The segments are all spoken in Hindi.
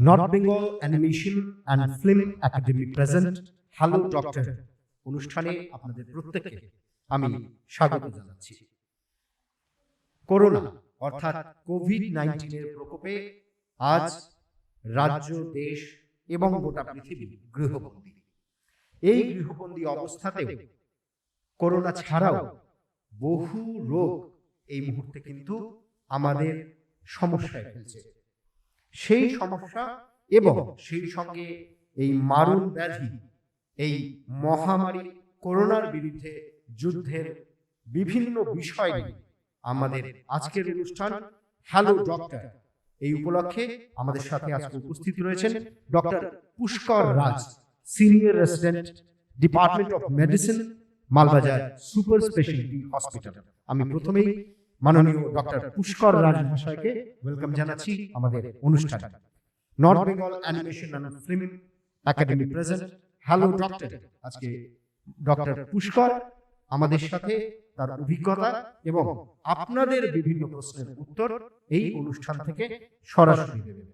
North Bengal animation and film academy present hello doctor অনুষ্ঠানে আপনাদের প্রত্যেককে আমি স্বাগত জানাচ্ছি। করোনা অর্থাৎ কোভিড-19 এর প্রকোপে আজ রাজ্য, দেশ এবং গোটা পৃথিবী গৃহবন্দী। এই গৃহবন্দী অবস্থাতেও করোনা ছাড়াও বহু রোগ এই মুহূর্তে কিন্তু আমাদের সমস্যায় ফেলছে। সেই সমস্যা এবং সেই সঙ্গে এই মারণ ব্যাধি, এই মহামারী করোনার বিরুদ্ধে যুদ্ধের বিভিন্ন বিষয় নিয়ে আমাদের আজকের অনুষ্ঠান হ্যালো ডক্টর। এই উপলক্ষে আমাদের সাথে আজকে উপস্থিত রয়েছেন doctor Pushkar Raj, senior resident, department of medicine, Malbazar super speciality hospital. আমি প্রথমেই মাননীয় ডক্টর পুষ্কর রাজ মহাশয়কে ওয়েলকাম জানাচ্ছি আমাদের অনুষ্ঠানে। North Bengal animation and film academy present hello doctor. আজকে ডক্টর পুষ্কর আমাদের সাথে তার অভিজ্ঞতা এবং আপনাদের বিভিন্ন প্রশ্নের উত্তর এই অনুষ্ঠান থেকে সরাসরি দেবেন।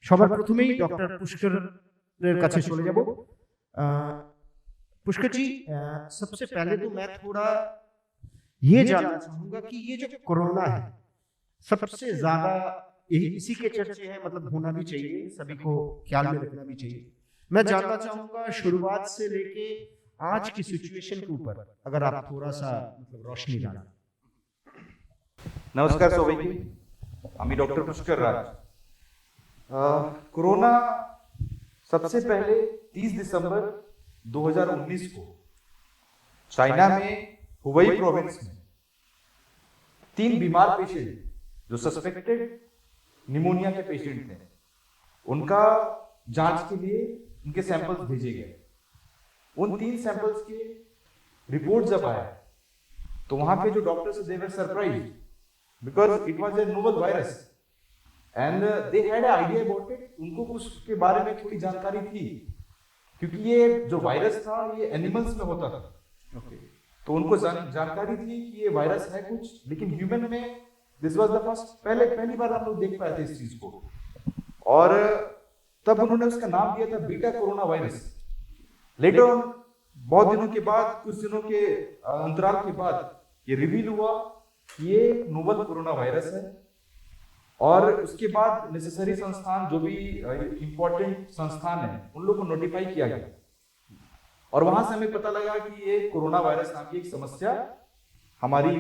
সবার প্রথমেই ডক্টর পুষ্করের কাছে চলে যাব। पुष्कर जी, सबसे पहले तो मैं थोड़ा ये जानना चाहूंगा कि ये जो कोरोना है सबसे ज्यादा इसी के चर्चे हैं, मतलब होना भी चाहिए, सभी को ख्याल में रखना भी चाहिए। मैं जानना चाहूंगा शुरुआत से लेके आज की सिचुएशन के ऊपर अगर आप थोड़ा सा मतलब रोशनी डालें। नमस्कार सौभिक, আমি डॉक्टर पुष्कर राज। कोरोना सबसे पहले 30 दिसंबर 2019 को चाइना में हुबई प्रोविंस में 3 बीमार पेशेंट जो सस्पेक्टेड निमोनिया के पेशेंट थे, उनका जांच के लिए उनके सैंपल्स भेजे गए। उन 3 सैंपल्स के रिपोर्ट जब आया तो वहां पे जो doctors they were surprised because it was a novel virus and they had an idea about it. उनको कुछ के बारे में थोड़ी जानकारी थी क्योंकि ये जो वायरस था ये एनिमल्स में होता था। तो उनको जानकारी थी कि ये वायरस है कुछ, लेकिन ह्यूमन में दिस वाज द फर्स्ट, पहली बार हम लोग देख पाए थे इस चीज को। और तब उन्होंने उसका नाम दिया था beta corona virus. Later on बहुत दिनों के बाद, कुछ दिनों के अंतराल के बाद ये रिवील हुआ कि ये नोवेल कोरोना वायरस है। और उसके बाद नेसेसरी संस्थान, जो भी इंपॉर्टेंट संस्थान है, उन लोगों को नोटिफाई किया गया और वहां से हमें पता लगा कि ये कोरोना वायरस नाम की एक समस्या हमारी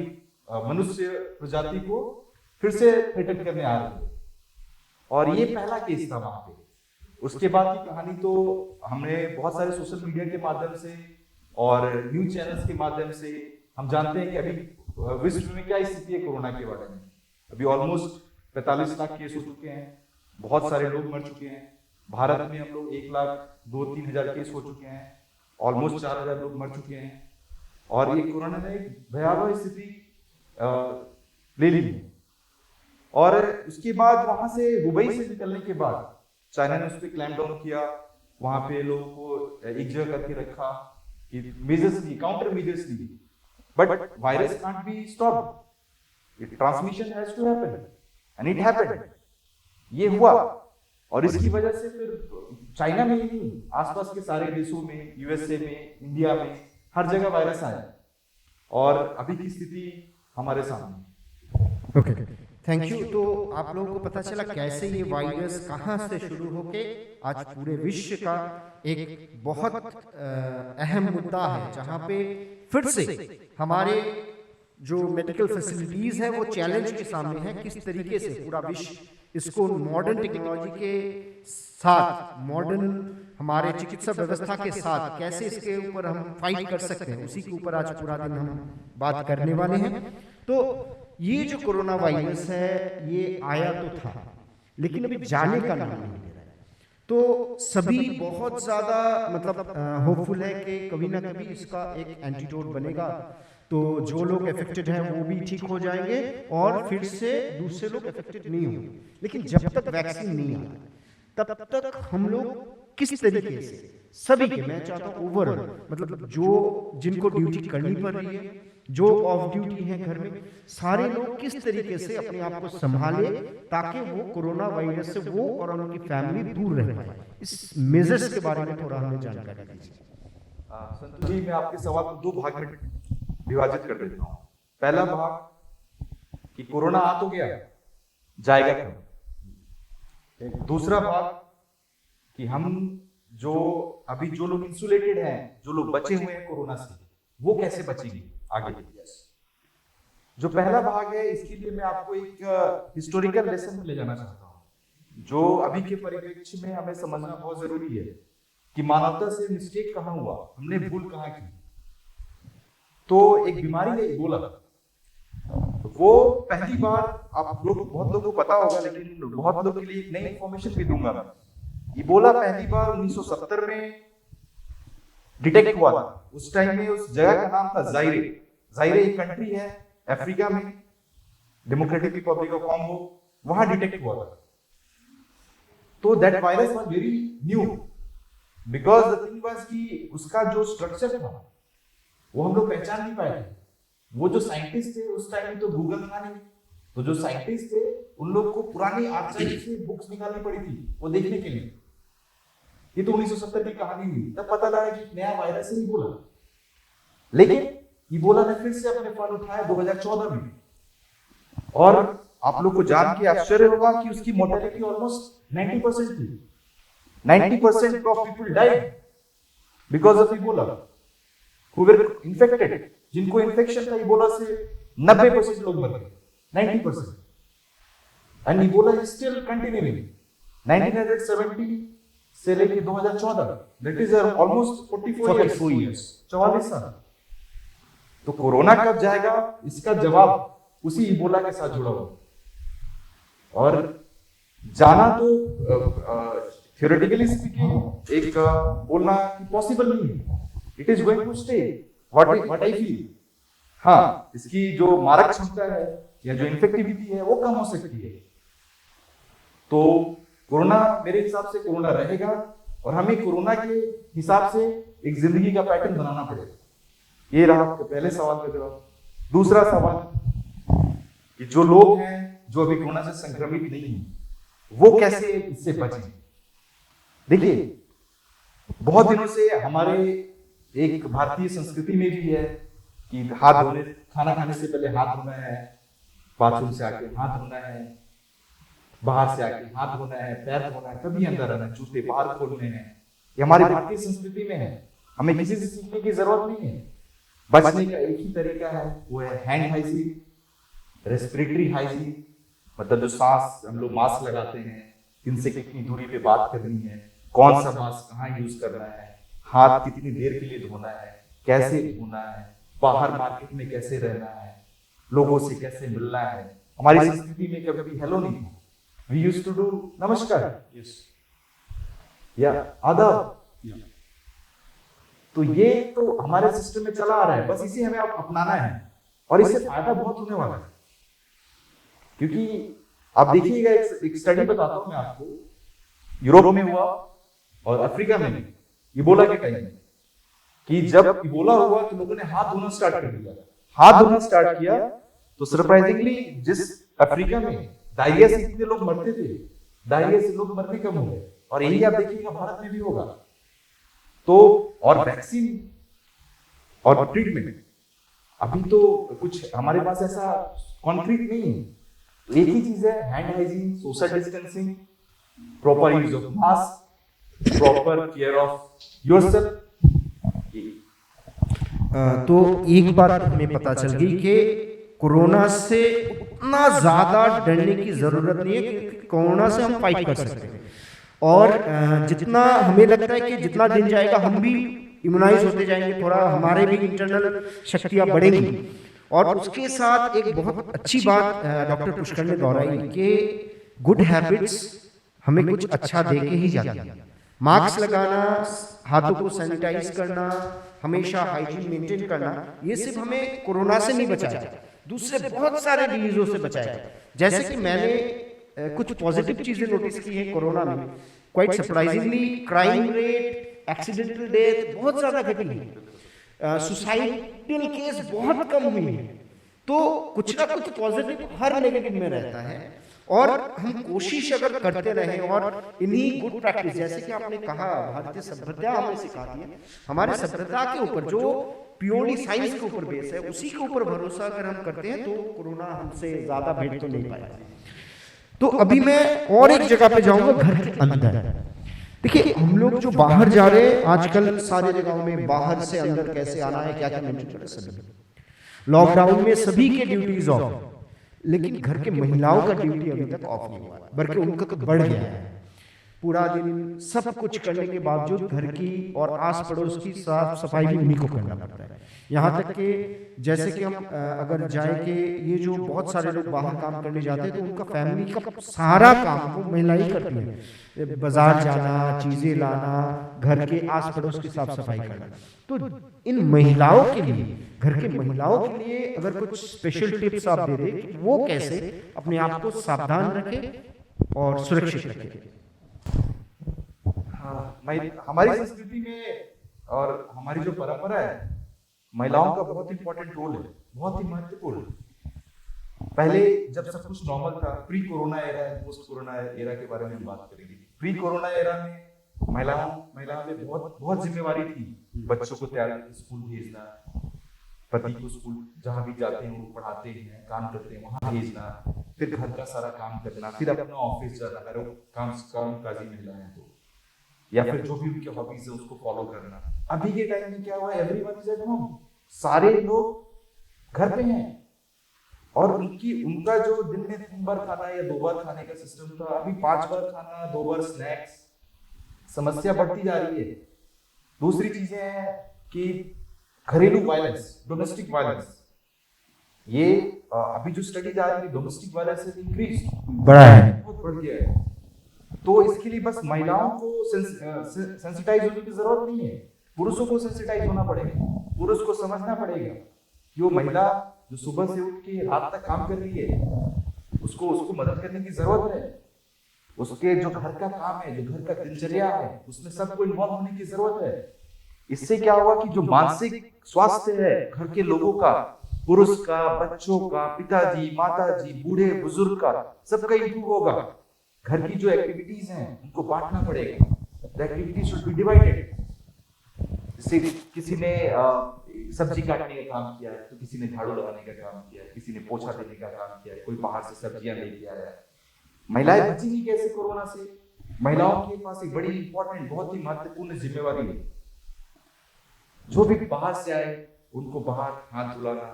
मनुष्य प्रजाति को फिर से थ्रेटन करने आ रही है। और ये पहला केस था वहां पे। उसके बाद की कहानी तो हमने बहुत सारे सोशल मीडिया के माध्यम से और न्यूज चैनल्स के माध्यम से हम जानते हैं कि अभी विश्व में क्या स्थिति है कोरोना के बारे में। अभी ऑलमोस्ट 45 लाख केस हो चुके हैं, बहुत सारे लोग मर चुके हैं। भारत में हम लोग 1,02,000-3 हजार केस हो चुके हैं, ऑलमोस्ट 4,000 लोग मर चुके हैं। और ये कोरोना ने एक भयावह स्थिति ले ली है। और उसके बाद वहां से हुबई से निकलने के बाद चाइना ने उस पर क्लैम्प डाउन किया, वहां पे लोगों को एक जगह करके रखा, मेजर्स ली, काउंटर मेजर्स ली। But virus can't be stopped, transmission has to happen and it happened. ये हुआ और इसकी वजह से फिर चाइना में ही नहीं, आसपास के सारे देशों में, यूएसए में, इंडिया में, हर जगह वायरस आया और अभी की स्थिति हमारे सामने। Okay, thank you. तो आप लोगों को पता चला कैसे ये वायरस कहां से शुरू होके आज पूरे विश्व का एक बहुत अहम मुद्दा है, जहां पे फिर से हमारे जो मेडिकल फैसिलिटीज है वो चैलेंज के सामने है। किस तरीके से पूरा विश्व इसको मॉडर्न टेक्नोलॉजी के साथ, मॉडर्न हमारे चिकित्सा व्यवस्था के साथ कैसे इसके ऊपर हम फाइट कर सकते हैं, उसी के ऊपर आज पूरा दिन हम बात करने वाले हैं। तो ये जो कोरोना वायरस है ये आया तो था, लेकिन अभी जाने का नाम नहीं ले रहा है। तो सभी बहुत ज्यादा मतलब होपफुल है कि कभी ना कभी इसका एक एंटीडोट बनेगा, तो जो लोग अफेक्टेड हैं वो भी ठीक हो जाएंगे और फिर से दूसरे लोग अफेक्टेड नहीं होंगे। लेकिन जब तक वैक्सीन नहीं आता तब तक हम लोग किस तरीके से सभी के, मैं चाहता हूँ ओवरऑल, मतलब जो जिनको ड्यूटी करनी पड़ रही है जो ऑफ ड्यूटी हैं घर में, सारे लोग किस तरीके से अपने आप को संभाले ताकि वो कोरोना वायरस से वो और उनकी फैमिली दूर रह पाए। इस मेजर्स के बारे में थोड़ा हमें जानकारी दीजिए। संतोष जी, मैं आपके सवाल को 2 भाग में विभाजित कर देता हूँ। पहला भाग कि कोरोना आ तो गया, जाएगा कब। दूसरा भाग कि हम जो अभी जो लोग इंसुलेटेड हैं, जो लोग बचे हुए हैं कोरोना से, वो कैसे बचेंगे आगे। जो पहला भाग है, इसके लिए मैं आपको एक हिस्टोरिकल लेसन में ले जाना चाहता हूँ, जो अभी के परिप्रेक्ष्य में हमें समझना बहुत जरूरी है कि मानवता से मिस्टेक कहाँ हुआ, हमने भूल कहाँ की। तो एक बीमारी है इबोला, वो पहली बार, आप लोग बहुत लोगों को पता होगा लेकिन बहुत लोगों के लिए एक नई इंफॉर्मेशन भी दूंगा मैं। इबोला पहली बार 1970 में डिटेक्ट हुआ था। उस टाइम में उस जगह का नाम था जायरे। जायरे एक कंट्री है अफ्रीका में, डेमोक्रेटिक रिपब्लिक ऑफ कॉन्गो, वहां डिटेक्ट हुआ था। तो that virus was very new because the thing was कि उसका जो स्ट्रक्चर था वो हम लोग पहचान नहीं पाए थे। वो जो साइंटिस्ट थे उस टाइम में तो गूगल था नहीं, तो जो साइंटिस्ट थे उन लोग को पुरानी आर्काइव से बुक्स निकालनी पड़ी थी वो देखने के लिए। ये तो 1970 की कहानी हुई, तब पता लगा कि नया वायरस है इबोला। लेकिन इबोला ने फिर से अपने फल उठाए 2014 में, और आप लोग को जान के आश्चर्य होगा कि उसकी मोर्टेलिटी ऑलमोस्ट 90% थी। 90% of people died because of Ebola who were infected. जिनको इन्फेक्शन था इबोला से 90% लोग मर गए, 90%। And Ebola is still continuing 1970 से लेके 2014, दैट इज ऑलमोस्ट 44 इयर्स, 44 साल। तो कोरोना कब जाएगा, इसका जवाब उसी इबोला के साथ जुड़ा हुआ। और जाना तो थियोरेटिकली स्पीकिंग एक बोलना पॉसिबल नहीं है। It is going to stay, what I feel. हाँ, इसकी जो मारक क्षमता है या जो इन्फेक्टिविटी है वो कम हो सकती है। तो कोरोना, मेरे हिसाब से कोरोना रहेगा, और हमें कोरोना के हिसाब से एक जिंदगी का पैटर्न बनाना पड़ेगा। ये रहा आपके पहले सवाल का जवाब। दूसरा सवाल कि जो लोग हैं जो अभी कोरोना से संक्रमित नहीं है वो कैसे इससे बचें। देखिए, बहुत दिनों से हमारे एक भारतीय संस्कृति में भी है कि हाथ धोने, खाना खाने से पहले हाथ धोना है, बाथरूम से आके हाथ धोना है, बाहर से आके हाथ धोना है, पैर धोना है, कभी अंदर आना, जूते बाहर खोलने हैं। ये हमारी भारतीय संस्कृति में है, हमें किसी से सीखने की जरूरत नहीं है। बचने का एक ही तरीका है, वो है हैंड हाइजीन, रेस्पिरेटरी हाइजीन, मतलब जो सांस हम लोग मास्क लगाते हैं, इनसे कितनी दूरी पे बात करनी है, कौन सा मास्क कहाँ यूज करना है, हाथ कितनी देर के लिए धोना है, कैसे धोना है, बाहर मार्केट में कैसे रहना है, लोगों से कैसे मिलना है। हमारी संस्कृति में कभी हेलो नहीं था, वी यूज्ड टू डू नमस्कार, या आदाब। तो ये तो हमारे सिस्टम में चला आ रहा है, बस इसे हमें अपनाना है, और इससे फायदा बहुत होने वाला है। क्योंकि आप देखिएगा, एक स्टडी बताता हूं मैं आपको, यूरोप में हुआ और अफ्रीका में भी इबोला के टाइम में, कि जब इबोला हुआ तो लोगों ने हाथ धोना स्टार्ट कर दिया। हाथ धोना स्टार्ट किया तो सरप्राइजिंगली जिस अफ्रीका में डायरिया से इतने लोग मरते थे, डायरिया से लोग मरने कम हो गए, और यही आप देखिएगा भारत में भी होगा। तो और वैक्सीन और ट्रीटमेंट अभी तो कुछ हमारे पास ऐसा कॉन्क्रीट नहीं है। तो एक ही चीज है, hand hygiene, social distancing, proper use of mask, proper care of yourself. तो एक बात हमें पता चल गई कि कोरोना से उतना ज्यादा डरने की जरूरत नहीं है, क्योंकि कोरोना से हम फाइट कर सकते हैं। और जितना हमें लगता है कि जितना दिन जाएगा हम भी इम्यूनाइज होते जाएंगे, थोड़ा हमारे भी इंटरनल शक्तियां बढ़ेंगी। और उसके साथ एक बहुत अच्छी बात डॉक्टर पुष्कर ने दोहराई कि गुड हैबिट्स हमें कुछ अच्छा दे के ही जाती है। मास्क लगाना, हाथों को सैनिटाइज करना, हमेशा हाइजीन मेंटेन करना, ये सिर्फ हमें कोरोना से नहीं बचाएगा, दूसरे बहुत सारे डिजीजों से बचाएगा। जैसे कि मैंने कुछ पॉजिटिव चीजें नोटिस की है कोरोना में। Quite surprisingly crime rate, accidental death बहुत ज्यादा घटी है। सुसाइडल केस बहुत कम हुई है। तो कुछ ना कुछ पॉजिटिव हर नेगेटिव में रहता है, और हम कोशिश अगर करते रहें और इन्हीं गुड प्रैक्टिस, जैसे कि आपने कहा भारतीय सभ्यता हमें सिखाती है, हमारे सभ्यता के ऊपर जो प्योरली साइंस के ऊपर बेस है, उसी के ऊपर भरोसा अगर हम करते हैं तो कोरोना हमसे ज्यादा भेंट तो नहीं पाएगा। तो अभी मैं और एक जगह पे जाऊंगा, घर के अंदर। देखिए, हम लोग जो बाहर जा रहे हैं आजकल सारी जगहों में, बाहर से अंदर कैसे आना है, क्या क्या मेंटेन करना है, सभी लॉकडाउन में सभी के ड्यूटीज ऑफ, लेकिन घर के महिलाओं का ड्यूटी अभी तक ऑफ नहीं हुआ, बल्कि उनका तो बढ़ गया है। पूरा दिन सब कुछ करने के बावजूद घर की और आस पड़ोस की साफ सफाई भी उन्हीं को करना पड़ता है। यहाँ तक कि जैसे कि हम अगर जाए कि ये जो बहुत सारे लोग बाहर काम करने जाते हैं तो उनका फैमिली का सारा काम वो महिला ही करती है, बाजार जाना, चीजें लाना, घर के आस पड़ोस की साफ सफाई करना। तो इन महिलाओं के लिए, घर के महिलाओं के लिए अगर कुछ स्पेशल टिप्स आप दे दें कि वो कैसे अपने आप को सावधान रखें और सुरक्षित रखें। हमारी संस्कृति में और हमारी जो परंपरा है, महिलाओं का बहुत इंपॉर्टेंट रोल है, बहुत ही महत्वपूर्ण। पहले जब सब कुछ नॉर्मल था, pre corona era, post corona era के बारे में हम बात करेंगे। प्री कोरोना एरा में महिलाओं में बहुत जिम्मेवारी थी। बच्चों को तैयार स्कूल भेजना, पति को स्कूल जहाँ भी जाते हैं वो पढ़ाते हैं, काम करते हैं, वहां भेजना, फिर घर का सारा काम करना, फिर अपना ऑफिस जाना, अगर काम काजी महिला है तो, या फिर जो भी उनके हॉबीज है उसको फॉलो करना। अभी के टाइम में क्या हुआ, एवरीवन इज एट होम, सारे लोग घर पे हैं, और उनका जो दिन में 3 बार खाना या 2 बार खाने का सिस्टम था, अभी 5 बार खाना, 2 बार स्नैक्स। समस्या बढ़ती जा रही है। दूसरी चीजें हैं कि घरेलू वायलेंस, डोमेस्टिक वायलेंस, ये अभी जो स्टडी जा रही है, डोमेस्टिक वायलेंस इंक्रीज, बढ़ा है, बहुत बढ़ गया है। तो इसके लिए बस महिलाओं को सेंसिटाइज होने की जरूरत नहीं है, पुरुषों को सेंसिटाइज होना पड़ेगा। पुरुष को समझना पड़ेगा कि वो महिला जो सुबह से उठ के रात तक काम कर रही है, उसको मदद करने की जरूरत है। उसके जो घर का काम है, जो घर का दिनचर्या है, उसमें सबको इन्वॉल्व होने की जरूरत है। इससे क्या हुआ कि जो मानसिक स्वास्थ्य है घर के लोगों का, पुरुष का, बच्चों का, पिताजी, माताजी, बूढ़े बुजुर्ग का, सबका इंप्रूव होगा। घर की जो एक्टिविटीज हैं उनको बांटना पड़ेगा। The activities should be divided. जैसे किसी ने सब्जी काटने का काम किया है, तो किसी ने झाड़ू लगाने का काम किया है, किसी ने पोछा देने का काम किया है, कोई बाहर से सब्जियां लेके आया है। महिलाएं बचेंगी कैसे कोरोना से? महिलाओं के पास एक बड़ी इंपॉर्टेंट, बहुत ही महत्वपूर्ण जिम्मेवारी है। जो भी बाहर से आए उनको बाहर हाथ धुलाना,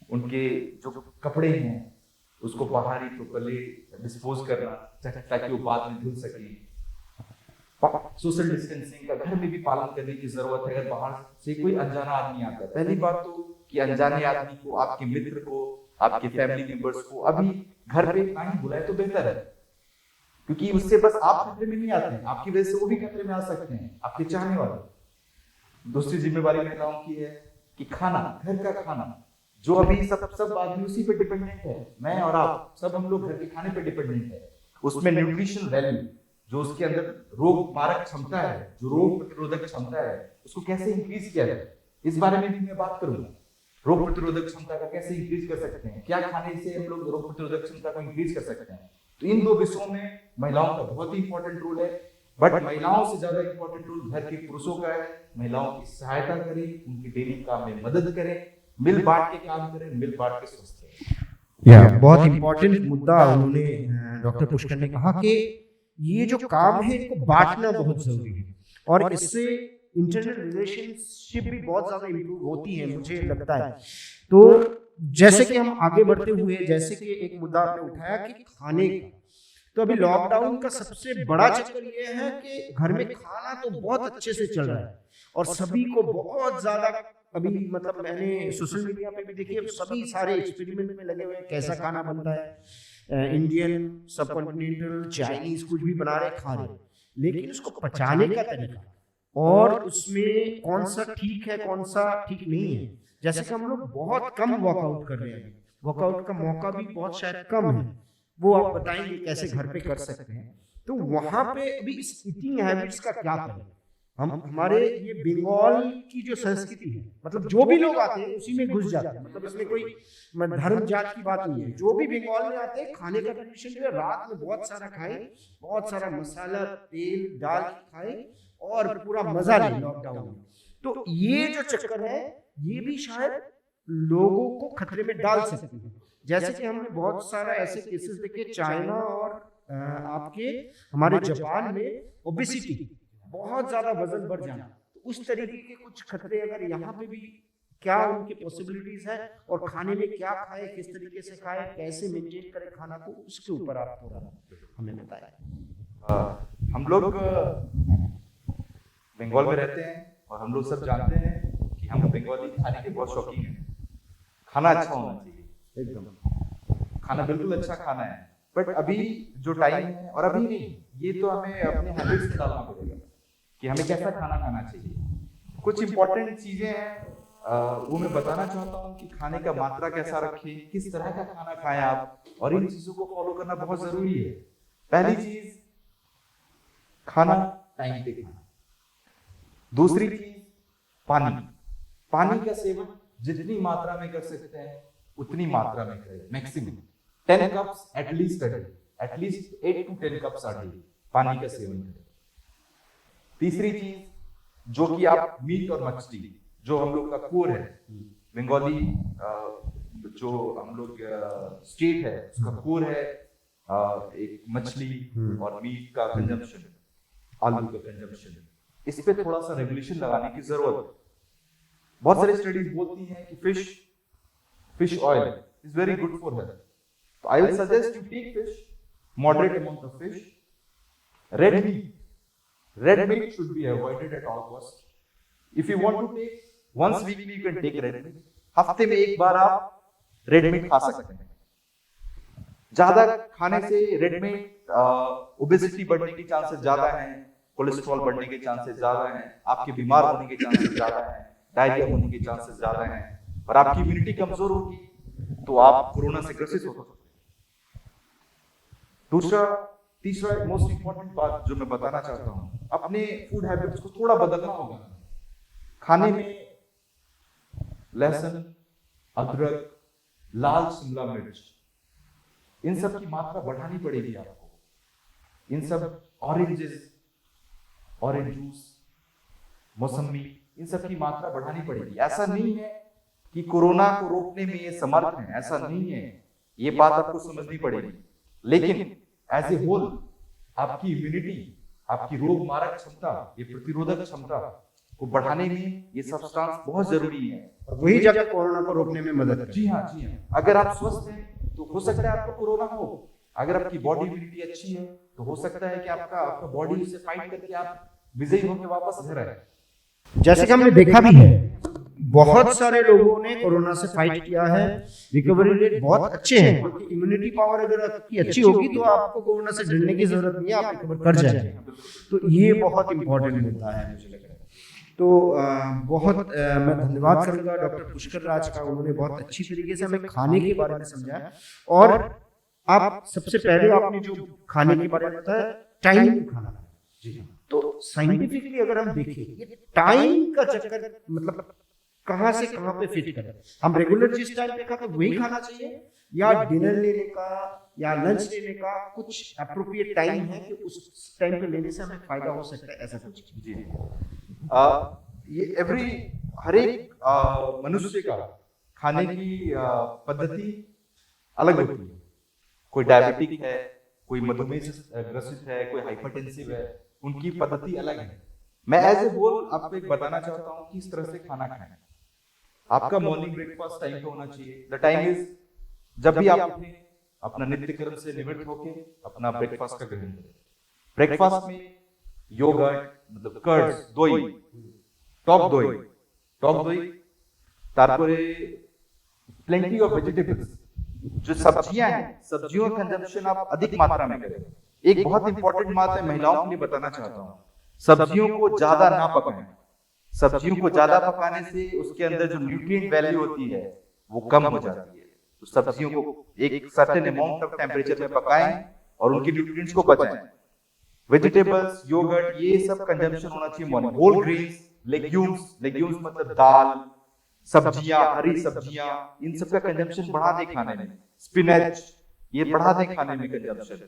उनके जो कपड़े हैं उसको बाहर ही प्रोपर्ली डिस्पोज करना ताकि वो बाद में धुल सके। सोशल डिस्टेंसिंग का घर में भी पालन करने की जरूरत है। अगर बाहर से कोई अनजाना आदमी आता है, पहली बात तो कि अनजाने आदमी को, आपके मित्र को, आपके फैमिली मेंबर्स को अभी घर पे ना ही बुलाए तो बेहतर है, क्योंकि उससे बस आप खतरे में नहीं आते हैं, आपकी वजह से वो भी खतरे में आ सकते हैं, आपके चाहने वाले। दूसरी जिम्मेवारी महिलाओं की है कि खाना, घर का खाना, जो अभी सब आदमी उसी पे डिपेंडेंट है। मैं और आप सब, हम लोग घर के खाने पे डिपेंडेंट है। उसमें न्यूट्रिशन वैल्यू, जो उसके अंदर रोग मारक क्षमता है, जो रोग प्रतिरोधक क्षमता है, उसको कैसे इंक्रीज किया जाए, इस बारे में भी मैं बात करूंगा। रोग प्रतिरोधक क्षमता का कैसे इंक्रीज कर सकते हैं, क्या खाने से हम लोग रोग प्रतिरोधक क्षमता को इंक्रीज कर सकते हैं। तो इन 2 विषयों में महिलाओं का बहुत ही इंपॉर्टेंट रोल है। बट महिलाओं से ज्यादा इंपॉर्टेंट रोल घर के पुरुषों का है। महिलाओं की सहायता करें, उनके डेली काम में मदद करें, मिल बांट के काम करें, मिल बांट के स्वस्थ रहें। बहुत इंपॉर्टेंट मुद्दा उन्होंने डॉक्टर पुष्कर ने कहा कि ये जो काम है इनको बांटना बहुत जरूरी है, और इससे इंटरनल रिलेशनशिप भी बहुत ज्यादा इंप्रूव होती है, मुझे लगता है। तो जैसे कि हम आगे बढ़ते हुए, जैसे कि एक मुद्दा आपने उठाया कि खाने का, तो अभी लॉकडाउन का सबसे बड़ा चक्कर ये है कि घर में खाना तो बहुत अच्छे से चल रहा है, और सभी को बहुत ज्यादा अभी, मतलब मैंने सोशल मीडिया पे भी देखी, सभी सारे एक्सपेरिमेंट में लगे हुए हैं, कैसा खाना बनता है, इंडियन, सबकॉन्टिनेंटल, चाइनीज, कुछ भी बना रहे, खा रहे, लेकिन उसको पचाने का तरीका और उसमें कौन सा ठीक है, कौन सा ठीक नहीं है। जैसे कि हम लोग बहुत कम वर्कआउट कर रहे हैं, वर्कआउट का मौका भी बहुत शायद कम है, वो आप बताएंगे कैसे घर पे कर सकते हैं। तो वहां पे अभी इस ईटिंग हैबिट्स का क्या करें, हम हमारे ये बंगाल की जो संस्कृति है, मतलब जो भी लोग आते हैं उसी में घुस जाते हैं, मतलब इसमें कोई धर्म जात की बात नहीं है। जो भी बंगाल में आते हैं खाने का ट्रेडिशन जो है रात में बहुत सारा खाए, बहुत सारा मसाला तेल डाल के खाए और पूरा मजा ले लॉकडाउन में। तो ये जो चक्कर है ये भी शायद लोगों को खतरे में डाल सकते हैं। जैसे कि हमने बहुत सारा ऐसे केसेस देखे चाइना और आपके हमारे जापान में ओबेसिटी, बहुत ज्यादा वजन बढ़ जाना, तो उस तरीके के कुछ खतरे अगर यहाँ पे भी क्या उनकी पॉसिबिलिटीज है और खाने में क्या खाए, किस तरीके से खाए, कैसे मेंटेन करें खाना को, उसके ऊपर आप थोड़ा हमें बताएं। हम लोग बंगाल में रहते हैं और हम लोग सब जानते हैं कि हम बंगाली खाने के बहुत शौकीन हैं। खाना अच्छा होना चाहिए, एकदम खाना बिल्कुल अच्छा खाना है। बट अभी जो टाइम है, और अभी नहीं, ये तो हमें अपने हैबिट्स में डालना पड़ेगा कि हमें कैसा खाना खाना चाहिए। कुछ इंपॉर्टेंट चीजें हैं वो मैं बताना चाहता हूँ कि खाने का मात्रा कैसा रखें, किस तरह का खाना खाएं आप, और इन चीजों को फॉलो करना बहुत जरूरी है। पहली चीज, खाना टाइम पे खाना। दूसरी चीज, पानी। पानी का सेवन जितनी मात्रा में कर सकते हैं उतनी मात्रा में करें, maximum 10 cups at least a day, at least 8 to 10 cups a day पानी का सेवन करें। तीसरी चीज, जो कि आप मीट और मछली, जो हम लोग का कोर है, बंगाली जो हम लोग स्टेट है उसका कोर है एक मछली और मीट का कंजम्पशन, आलू का कंजम्पशन। इस पे थोड़ा सा रेगुलेशन लगाने की जरूरत है। बहुत सारी स्टडीज बोलती हैं कि fish oil is very good for health. तो I will suggest you take fish, moderate amount of fish. Red meat should be avoided at all cost. If you want to take once weekly, you can take red meat. हफ्ते में एक बार आप रेड मीट खा सकते हैं। ज्यादा खाने से रेड मीट ओबेसिटी बढ़ने के चांसेस ज्यादा हैं, कोलेस्ट्रॉल बढ़ने के चांसेस ज्यादा हैं, आपके बीमार होने के चांसेस ज्यादा हैं, डायरिया होने के चांसेस ज्यादा हैं, और आपकी इम्यूनिटी कमजोर होगी तो आप कोरोना से ग्रसित हो सकते हैं। तीसरा मोस्ट इंपॉर्टेंट बात जो मैं बताना चाहता हूँ, अपने फूड हैबिट्स को थोड़ा बदलना होगा। खाने में लहसुन, अदरक, लाल शिमला मिर्च, इन सब की मात्रा बढ़ानी पड़ेगी आपको। इन सब ऑरेंज जूस, मौसमी, इन सब की मात्रा बढ़ानी पड़ेगी। ऐसा नहीं है कि कोरोना को रोकने में ये समर्थ है, ऐसा नहीं है, ये बात आपको समझनी पड़ेगी। लेकिन एज ए होल आपकी इम्यूनिटी, आपकी रोग मारक क्षमता, ये प्रतिरोधक क्षमता को बढ़ाने में ये सब्सटेंस बहुत जरूरी है, वही जगह कोरोना को रोकने में मदद करे। जी हाँ। अगर आप स्वस्थ हैं तो हो सकता है आपको कोरोना हो, अगर आपकी बॉडी इम्यूनिटी अच्छी है तो हो सकता है कि आपका बॉडी उससे फाइट करके आप विजयी होकर वापस घर आए। जैसे कि हमने देखा भी है, बहुत सारे लोगों ने कोरोना से फाइट किया है, रिकवरी रेट बहुत अच्छे हैं, क्योंकि इम्यूनिटी पावर अगर आपकी अच्छी होगी तो आपको कोरोना से डरने की जरूरत नहीं है, आप रिकवर कर जाएंगे। तो ये बहुत इंपॉर्टेंट मुद्दा है मुझे लग रहा है। तो बहुत मैं धन्यवाद करूंगा डॉक्टर पुष्कर राज का, उन्होंने बहुत अच्छी तरीके से हमें खाने के बारे में समझाया। और आप सबसे पहले आपने जो खाने के बारे में बताया, टाइम खाना, तो साइंटिफिकली अगर हम देखें ये टाइम का चक्कर, मतलब कहां से कहां पे फिट करें, हम रेगुलर जिस टाइम पे खाते वही खाना चाहिए, या डिनर लेने का या लंच लेने का कुछ एप्रोप्रिएट टाइम है कि उस टाइम पे लेने से हमें फायदा हो सकता है, ऐसा कुछ? जी, ये हर एक मनुष्य का खाने की पद्धति अलग होती है। कोई डायबिटिक है, कोई मधुमेह से ग्रसित है, कोई हाइपरटेंसिव है, उनकी पद्धति अलग है। मैं एज ए होल आपको एक बताना चाहता हूँ कि इस तरह से खाना खाएं। आपका मॉर्निंग ब्रेकफास्ट टाइम पे होना चाहिए। द टाइम इज, जब भी आप उठें अपना नित्य कर्म से निवृत्त होकर अपना ब्रेकफास्ट का ग्रहण करें। ब्रेकफास्ट में योगर्ट, मतलब कर्ड्स, दही, टॉक दही, तारपरे प्लेंटी ऑफ वेजिटेबल्स, जो सब्जियां हैं, सब्जियों का कंजम्पशन आप अधिक मात्रा में करें। एक बहुत इंपॉर्टेंट बात है महिलाओं के लिए बताना चाहता हूँ, सब्जियों को ज्यादा ना पकाएं। सब्जियों को ज्यादा पकाने से उसके अंदर जो न्यूट्रिएंट वैल्यू होती है वो कम हो जाती है। तो सब्जियों को एक सर्टेन अमाउंट ऑफ टेम्परेचर में पकाएं और उनके न्यूट्रिएंट्स को बचाएं। वेजिटेबल्स, योगर्ट, ये सब कंजम्पशन होना चाहिए मॉर्निंग। होल ग्रेन्स, लेग्यूम्स मतलब दाल, सब्जियां, हरी सब्जियां, इन सब का कंजम्पशन बढ़ा दे खाने में। स्पिनच, ये बढ़ा दे खाने में कंजम्पशन।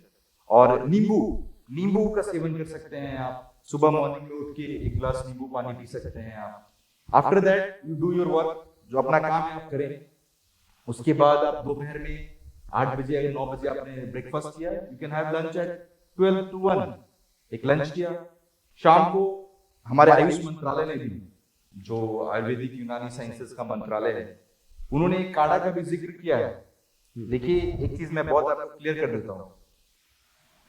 और नींबू का सेवन कर सकते हैं आप। सुबह मॉर्निंग में उठ के 1 गिलास नींबू पानी पी सकते हैं आप। After that you do your work, जो अपना काम है आप करें। उसके बाद आप दोपहर में 8 बजे या 9 बजे आपने ब्रेकफास्ट किया, you can have lunch at 12 to 1, एक लंच किया। शाम को हमारे आयुष मंत्रालय ने भी, जो आयुर्वेदिक यूनानी साइंसेस का मंत्रालय है, उन्होंने एक काढ़ा का भी जिक्र किया है। देखिए, एक चीज मैं बहुत आपको क्लियर कर देता हूँ,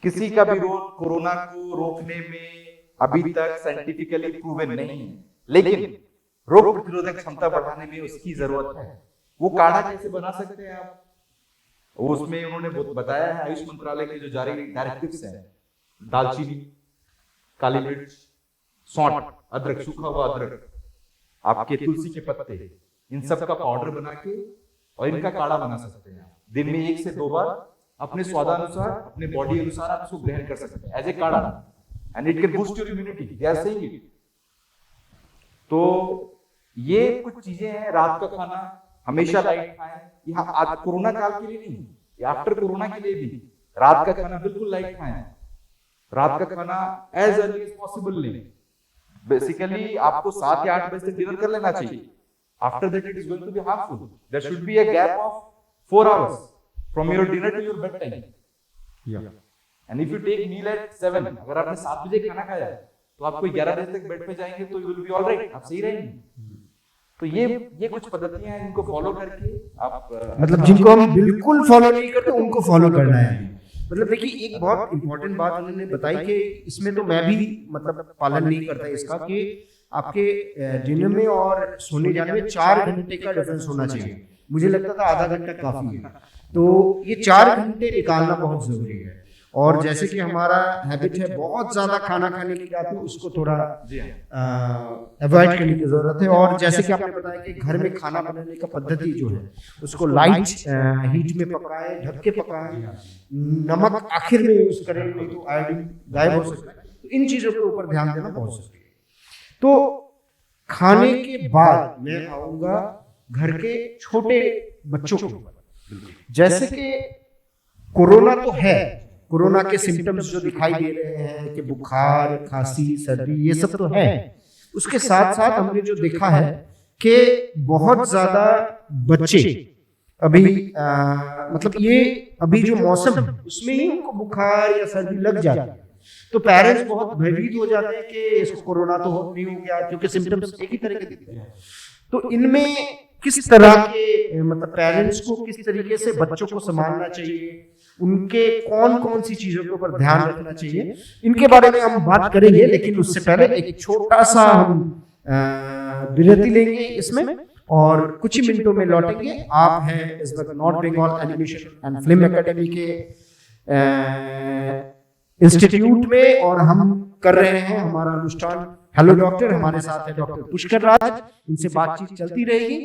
किसी का भी रोग कोरोना को रोकने में अभी तक साइंटिफिकली प्रूवन नहीं है, लेकिन रोग प्रतिरोधक क्षमता बढ़ाने में उसकी जरूरत है। वो काढ़ा कैसे बना सकते हैं आप, वो उसमें उन्होंने बताया है। आयुष मंत्रालय के जो जारी डायरेक्टिव्स हैं, दालचीनी, काली मिर्च, सौंठ, अदरक, सूखा हुआ अदरक, आपके तुलसी के पत्ते, इन सब का पाउडर बना के और इनका काढ़ा बना सकते हैं। दिन में 1 से 2 बार अपने स्वादानुसार, अपने बॉडी अनुसार आप इसको ग्रहण कर सकते हैं as a kadha, and it can boost your immunity, they are saying it. तो ये कुछ चीजें हैं। रात का खाना हमेशा लाइट खाएं। यहाँ आज कोरोना काल के लिए नहीं, आफ्टर कोरोना के लिए भी रात का खाना बिल्कुल लाइट खाएं। रात का खाना एज अर्ली एज पॉसिबल लें। बेसिकली आपको 7 या 8 बजे तक डिनर कर लेना चाहिए। After that it is going to be harmful. There should be a gap of 4 hours from your dinner to your bedtime. Yeah. And if you take meal at 7, अगर आपने 7 बजे खाना खाया तो आपको 11 बजे तक बेड पे जाएंगे तो you will be all right, आप सही रहेंगे। तो ये कुछ पद्धतियां हैं जिनको फॉलो करके आप मतलब जिनको हम बिल्कुल फॉलो नहीं करते उनको फॉलो करना है। मतलब देखिए, एक बहुत इंपॉर्टेंट बात उन्होंने बताई कि इसमें तो मैं भी मतलब पालन नहीं करता इसका, कि आपके डिनर में और सोने जाने में 4 घंटे का डिफरेंस होना चाहिए। मुझे लगता था आधा घंटा काफी है, तो ये 4 घंटे निकालना बहुत जरूरी है। और जैसे कि हमारा हैबिट है बहुत ज्यादा खाना खाने की आदत, उसको थोड़ा अवॉइड करने की जरूरत है। और जैसे कि आपने बताया कि घर में खाना बनाने का पद्धति जो है उसको लाइट हीट में पकाएं, ढक के पकाएं, नमक आखिर में यूज करें, नहीं तो आयोडीन गायब हो सकता है। तो इन चीजों के ऊपर ध्यान देना बहुत जरूरी है। तो खाने के बाद मैं आऊंगा घर के छोटे बच्चों के ऊपर। जैसे कि कोरोना तो है, कोरोना के सिम्टम्स जो दिखाई दे रहे हैं कि बुखार, खांसी, सर्दी, ये सब तो है। उसके साथ साथ हमने जो देखा है कि बहुत ज्यादा बच्चे अभी मतलब ये अभी जो मौसम है उसमें ही उनको बुखार या सर्दी लग जाती है। तो पेरेंट्स बहुत भयभीत हो जाते हैं कि इसको कोरोना तो नहीं हो गया, क्योंकि सिम्टम्स एक ही तरह के दिखते हैं। तो इनमें किस तरह के मतलब पेरेंट्स को किस तरीके से बच्चों को संभालना चाहिए, उनके कौन कौन सी चीजों के ऊपर ध्यान रखना चाहिए, इनके बारे में हम बात करेंगे। लेकिन उससे पहले एक छोटा सा हम विरति लेंगे इसमें और कुछ ही मिनटों में लौटेंगे। आप हैं इस वक्त North Bengal animation and film academy के इंस्टीट्यूट में और हम कर रहे हैं हमारा अनुष्ठान हेलो डॉक्टर। हमारे साथ है डॉक्टर पुष्कर राज, इनसे बातचीत चलती रहेगी।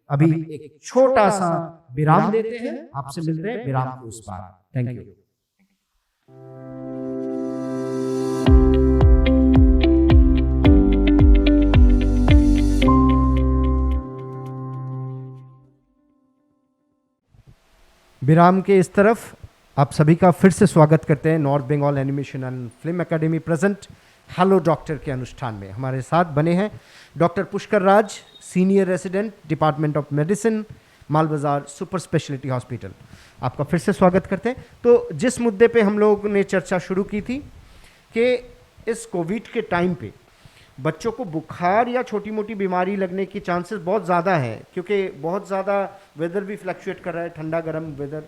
अभी एक छोटा सा विराम देते हैं, आपसे मिलते हैं विराम के उस पार। Thank you. विराम के इस तरफ आप सभी का फिर से स्वागत करते हैं north Bengal animation and film academy present hello doctor के अनुष्ठान में। हमारे साथ बने हैं doctor Pushkar Raj, senior resident department of medicine, Mal Bazar super speciality hospital. आपका फिर से स्वागत करते हैं। तो जिस मुद्दे पे हम लोग ने चर्चा शुरू की थी कि इस कोविड के टाइम पे बच्चों को बुखार या छोटी मोटी बीमारी लगने की चांसेस बहुत ज़्यादा है, क्योंकि बहुत ज़्यादा वेदर भी फ्लक्चुएट कर रहा है, ठंडा गर्म वेदर,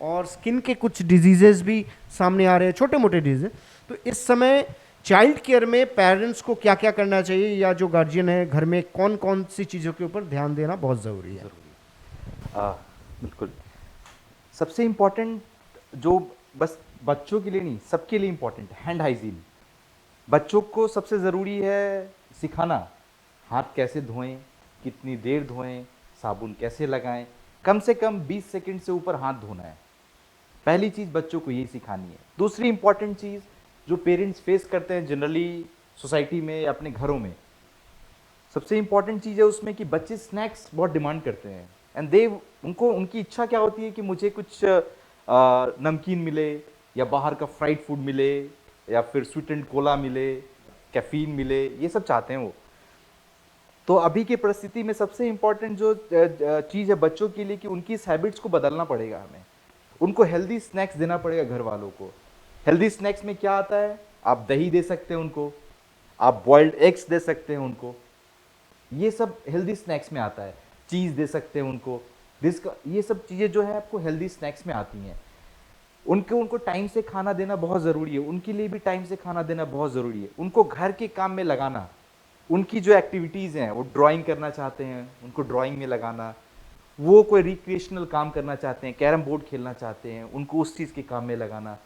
और स्किन के कुछ डिजीजेस भी सामने आ रहे हैं, छोटे मोटे डिजीज। तो इस समय चाइल्ड केयर में पेरेंट्स को क्या क्या करना चाहिए, या जो गार्जियन है घर में कौन कौन सी चीज़ों के ऊपर ध्यान देना बहुत ज़रूरी है? बिल्कुल। सबसे इम्पोर्टेंट जो बस बच्चों के लिए नहीं, सबके लिए इम्पोर्टेंट, हैंड हाइजीन। बच्चों को सबसे ज़रूरी है सिखाना, हाथ कैसे धोएं, कितनी देर धोएं, साबुन कैसे लगाएं, कम से कम 20 सेकंड से ऊपर हाथ धोना है। पहली चीज़ बच्चों को यही सिखानी है। दूसरी इम्पॉर्टेंट चीज़ जो पेरेंट्स फेस करते हैं जनरली सोसाइटी में या अपने घरों में, सबसे इंपॉर्टेंट चीज़ है उसमें कि बच्चे स्नैक्स बहुत डिमांड करते हैं एंड दे उनको उनकी इच्छा क्या होती है कि मुझे कुछ नमकीन मिले या बाहर का फ्राइड फूड मिले या फिर स्वीट एंड कोला मिले, कैफीन मिले, ये सब चाहते हैं वो। तो अभी की परिस्थिति में सबसे इंपॉर्टेंट जो चीज़ है बच्चों के लिए कि उनकी इस हैबिट्स को बदलना पड़ेगा हमें। उनको हेल्दी स्नैक्स देना पड़ेगा घर वालों को। हेल्दी स्नैक्स में क्या आता है, आप दही दे सकते हैं उनको, आप बॉइल्ड एग्स दे सकते हैं उनको, ये सब हेल्दी स्नैक्स में आता है। चीज़ दे सकते हैं उनको, ये सब चीज़ें जो है आपको हेल्दी स्नैक्स में आती हैं। उनको टाइम से खाना देना बहुत ज़रूरी है, उनके लिए भी टाइम से खाना देना बहुत ज़रूरी है। उनको घर के काम में लगाना, उनकी जो एक्टिविटीज़ हैं, वो ड्राइंग करना चाहते हैं, उनको ड्राइंग में लगाना, वो कोई रिक्रिएशनल काम करना चाहते हैं, कैरम बोर्ड खेलना चाहते हैं, उनको उस चीज़ के काम में लगाना।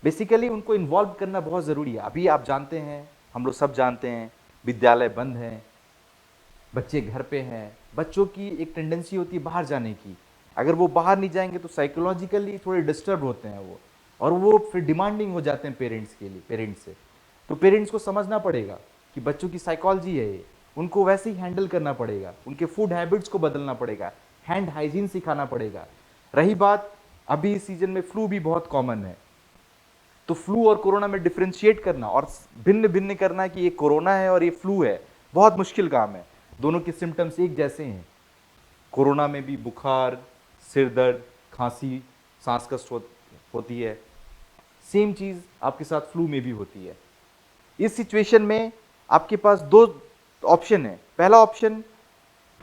बेसिकली उनको इन्वॉल्व करना बहुत ज़रूरी है। अभी आप जानते हैं, हम लोग सब जानते हैं, विद्यालय बंद हैं, बच्चे घर पे हैं, बच्चों की एक टेंडेंसी होती है बाहर जाने की। अगर वो बाहर नहीं जाएंगे तो साइकोलॉजिकली थोड़े डिस्टर्ब होते हैं वो, और वो फिर डिमांडिंग हो जाते हैं पेरेंट्स से। तो पेरेंट्स को समझना पड़ेगा कि बच्चों की साइकोलॉजी है ये, उनको वैसे ही हैंडल करना पड़ेगा, उनके फूड हैबिट्स को बदलना पड़ेगा, हैंड हाइजीन सिखाना पड़ेगा। रही बात, अभी इस सीजन में फ्लू भी बहुत कॉमन है, तो फ्लू और कोरोना में डिफ्रेंशिएट करना और भिन्न भिन्न करना कि ये कोरोना है और ये फ्लू है, बहुत मुश्किल काम है। दोनों के सिम्टम्स एक जैसे हैं। कोरोना में भी बुखार, सिर दर्द, खांसी, सांस कष्ट होती है। सेम चीज़ आपके साथ फ्लू में भी होती है। इस सिचुएशन में आपके पास दो ऑप्शन है। पहला ऑप्शन,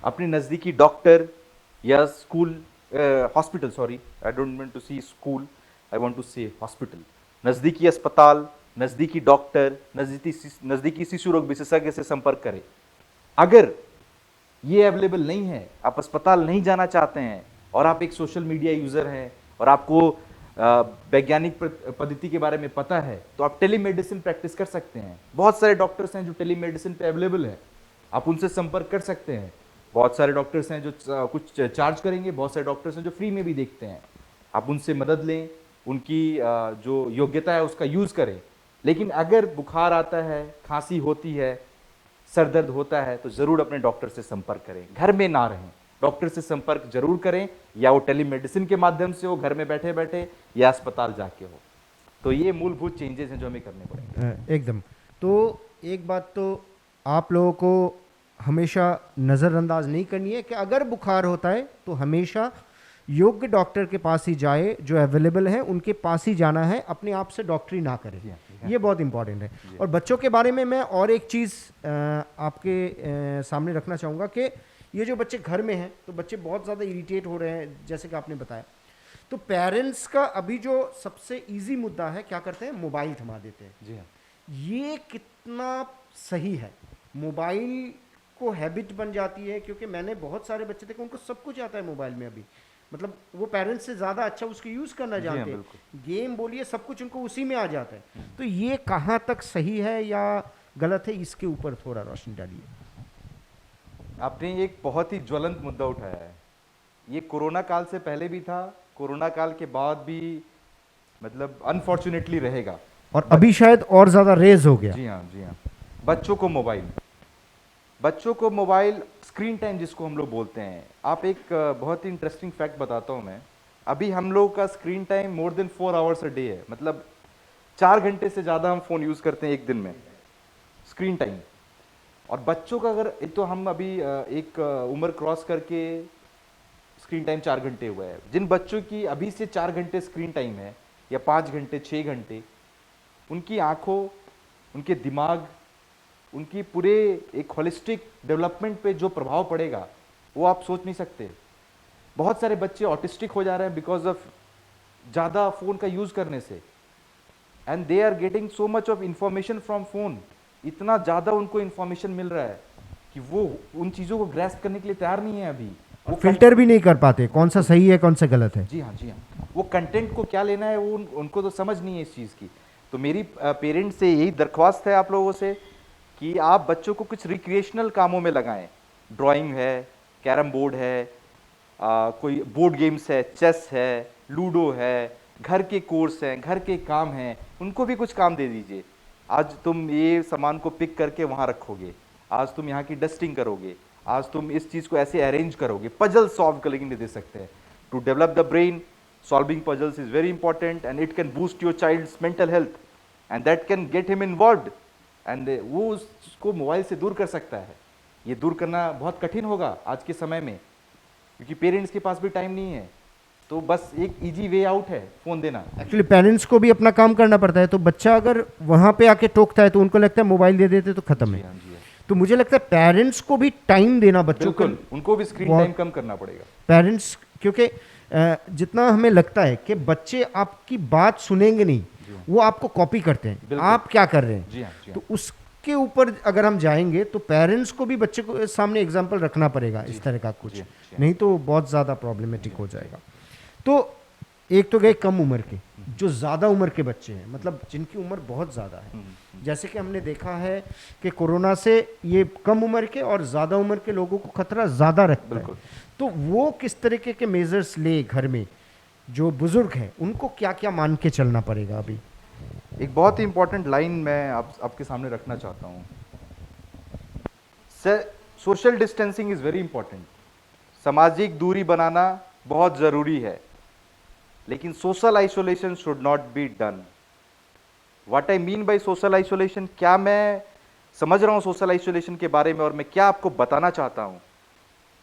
अपने नज़दीकी डॉक्टर या school, hospital, sorry, I don't want to see school, I want to say hospital, नज़दीकी अस्पताल, नज़दीकी डॉक्टर, नज़दीकी शिशु रोग विशेषज्ञ से संपर्क करें। अगर ये अवेलेबल नहीं है, आप अस्पताल नहीं जाना चाहते हैं और आप एक सोशल मीडिया यूज़र हैं और आपको वैज्ञानिक पद्धति के बारे में पता है, तो आप टेलीमेडिसिन प्रैक्टिस कर सकते हैं। बहुत सारे डॉक्टर्स हैं जो टेलीमेडिसिन पे अवेलेबल है, आप उनसे संपर्क कर सकते हैं। बहुत सारे डॉक्टर्स हैं जो कुछ चार्ज करेंगे, बहुत सारे डॉक्टर्स हैं जो फ्री में भी देखते हैं। आप उनसे मदद लें, उनकी जो योग्यता है उसका यूज़ करें। लेकिन अगर बुखार आता है, खांसी होती है, सर दर्द होता है, तो ज़रूर अपने डॉक्टर से संपर्क करें। घर में ना रहें, डॉक्टर से संपर्क जरूर करें, या वो टेलीमेडिसिन के माध्यम से हो, घर में बैठे बैठे, या अस्पताल जाके हो। तो ये मूलभूत चेंजेस हैं जो हमें करने पड़ेंगे। एकदम। तो एक बात तो आप लोगों को हमेशा नज़रअंदाज नहीं करनी है कि अगर बुखार होता है तो हमेशा योग्य डॉक्टर के पास ही जाए, जो अवेलेबल है उनके पास ही जाना है, अपने आप से डॉक्टरी ना करें। ये बहुत इंपॉर्टेंट है। और बच्चों के बारे में मैं और एक चीज़ आपके सामने रखना चाहूँगा कि ये जो बच्चे घर में हैं, तो बच्चे बहुत ज़्यादा इरिटेट हो रहे हैं, जैसे कि आपने बताया। तो पेरेंट्स का अभी जो सबसे इजी मुद्दा है, क्या करते हैं, मोबाइल थमा देते हैं। जी हाँ। ये कितना सही है? मोबाइल को हैबिट बन जाती है, क्योंकि मैंने बहुत सारे बच्चे देखे उनको सब कुछ आता है मोबाइल में अभी, मतलब वो पेरेंट्स से ज़्यादा अच्छा उसको यूज़ करना जानते हैं। गेम बोलिए, सब कुछ उनको उसी में आ जाता है। तो ये कहाँ तक सही है या गलत है, इसके ऊपर थोड़ा रोशनी डालिए। आपने एक बहुत ही ज्वलंत मुद्दा उठाया है। ये कोरोना काल से पहले भी था, कोरोना काल के बाद भी मतलब अनफॉर्चुनेटली रहेगा, और अभी शायद और ज़्यादा रेज हो गया। जी हाँ, जी हाँ। बच्चों को मोबाइल स्क्रीन टाइम जिसको हम लोग बोलते हैं। आप एक बहुत ही इंटरेस्टिंग फैक्ट बताता हूँ मैं। अभी हम लोग का screen time more than 4 hours a day है, मतलब 4 घंटे से ज़्यादा हम फ़ोन यूज़ करते हैं एक दिन में, स्क्रीन टाइम। और बच्चों का अगर एक, तो हम अभी एक उम्र क्रॉस करके स्क्रीन टाइम 4 घंटे हुआ है। जिन बच्चों की अभी से 4 घंटे स्क्रीन टाइम है, या 5 घंटे, 6 घंटे, उनकी आँखों, उनके दिमाग, उनकी पूरे एक होलिस्टिक डेवलपमेंट पे जो प्रभाव पड़ेगा वो आप सोच नहीं सकते। बहुत सारे बच्चे ऑटिस्टिक हो जा रहे हैं बिकॉज ऑफ ज़्यादा फ़ोन का यूज़ करने से, and they are getting so much of information from phone. इतना ज़्यादा उनको इंफॉर्मेशन मिल रहा है कि वो उन चीज़ों को ग्रैस्प करने के लिए तैयार नहीं है अभी। वो फिल्टर भी नहीं कर पाते कौन सा सही है कौन सा गलत है। जी हाँ, जी हाँ। वो कंटेंट को क्या लेना है वो उनको तो समझ नहीं है इस चीज़ की। तो मेरी पेरेंट्स से यही दरख्वास्त है आप लोगों से कि आप बच्चों को कुछ रिक्रिएशनल कामों में लगाएं। ड्राइंग है, कैरम बोर्ड है, कोई बोर्ड गेम्स है, चेस है, लूडो है, घर के कोर्स हैं, घर के काम हैं, उनको भी कुछ काम दे दीजिए। आज तुम ये सामान को पिक करके वहाँ रखोगे, आज तुम यहाँ की डस्टिंग करोगे, आज तुम इस चीज़ को ऐसे अरेंज करोगे, पजल सॉल्व करके दे सकते हैं। To develop the brain, solving puzzles is very important and it can boost your child's mental health and that can get him involved and वो उसको मोबाइल से दूर कर सकता है। ये दूर करना बहुत कठिन होगा आज के समय में, क्योंकि पेरेंट्स के पास भी टाइम नहीं है, तो बस एक इजी वे आउट है फ़ोन देना। एक्चुअली पेरेंट्स को भी अपना काम करना पड़ता है, तो बच्चा अगर वहाँ पे आके टोकता है तो उनको लगता है मोबाइल दे देते तो खत्म है। तो मुझे लगता है पेरेंट्स को भी टाइम देना बच्चों को, बिल्कुल, उनको भी स्क्रीन टाइम कम करना पड़ेगा। पेरेंट्स, क्योंकि जितना हमें लगता है कि बच्चे आपकी बात सुनेंगे नहीं, वो आपको कॉपी करते हैं, बिल्कुल। आप क्या कर रहे हैं। जी हाँ, तो उसके ऊपर अगर हम जाएंगे तो पेरेंट्स को भी बच्चे को सामने एग्जाम्पल रखना पड़ेगा इस तरह का कुछ, नहीं तो बहुत ज़्यादा प्रॉब्लमेटिक हो जाएगा। तो एक तो गए कम उम्र के, जो ज़्यादा उम्र के बच्चे हैं, मतलब जिनकी उम्र बहुत ज़्यादा है, जैसे कि हमने देखा है कि कोरोना से ये कम उम्र के और ज़्यादा उम्र के लोगों को खतरा ज़्यादा रखता है। तो वो किस तरीके के मेजर्स ले घर में, जो बुजुर्ग हैं उनको क्या क्या मान के चलना पड़ेगा। अभी एक बहुत ही इंपॉर्टेंट लाइन मैं आपके सामने रखना चाहता हूँ। Social distancing is very important, सामाजिक दूरी बनाना बहुत ज़रूरी है, लेकिन social isolation should not be done. What I mean by social isolation, क्या मैं समझ रहा हूँ सोशल आइसोलेशन के बारे में और मैं क्या आपको बताना चाहता हूँ।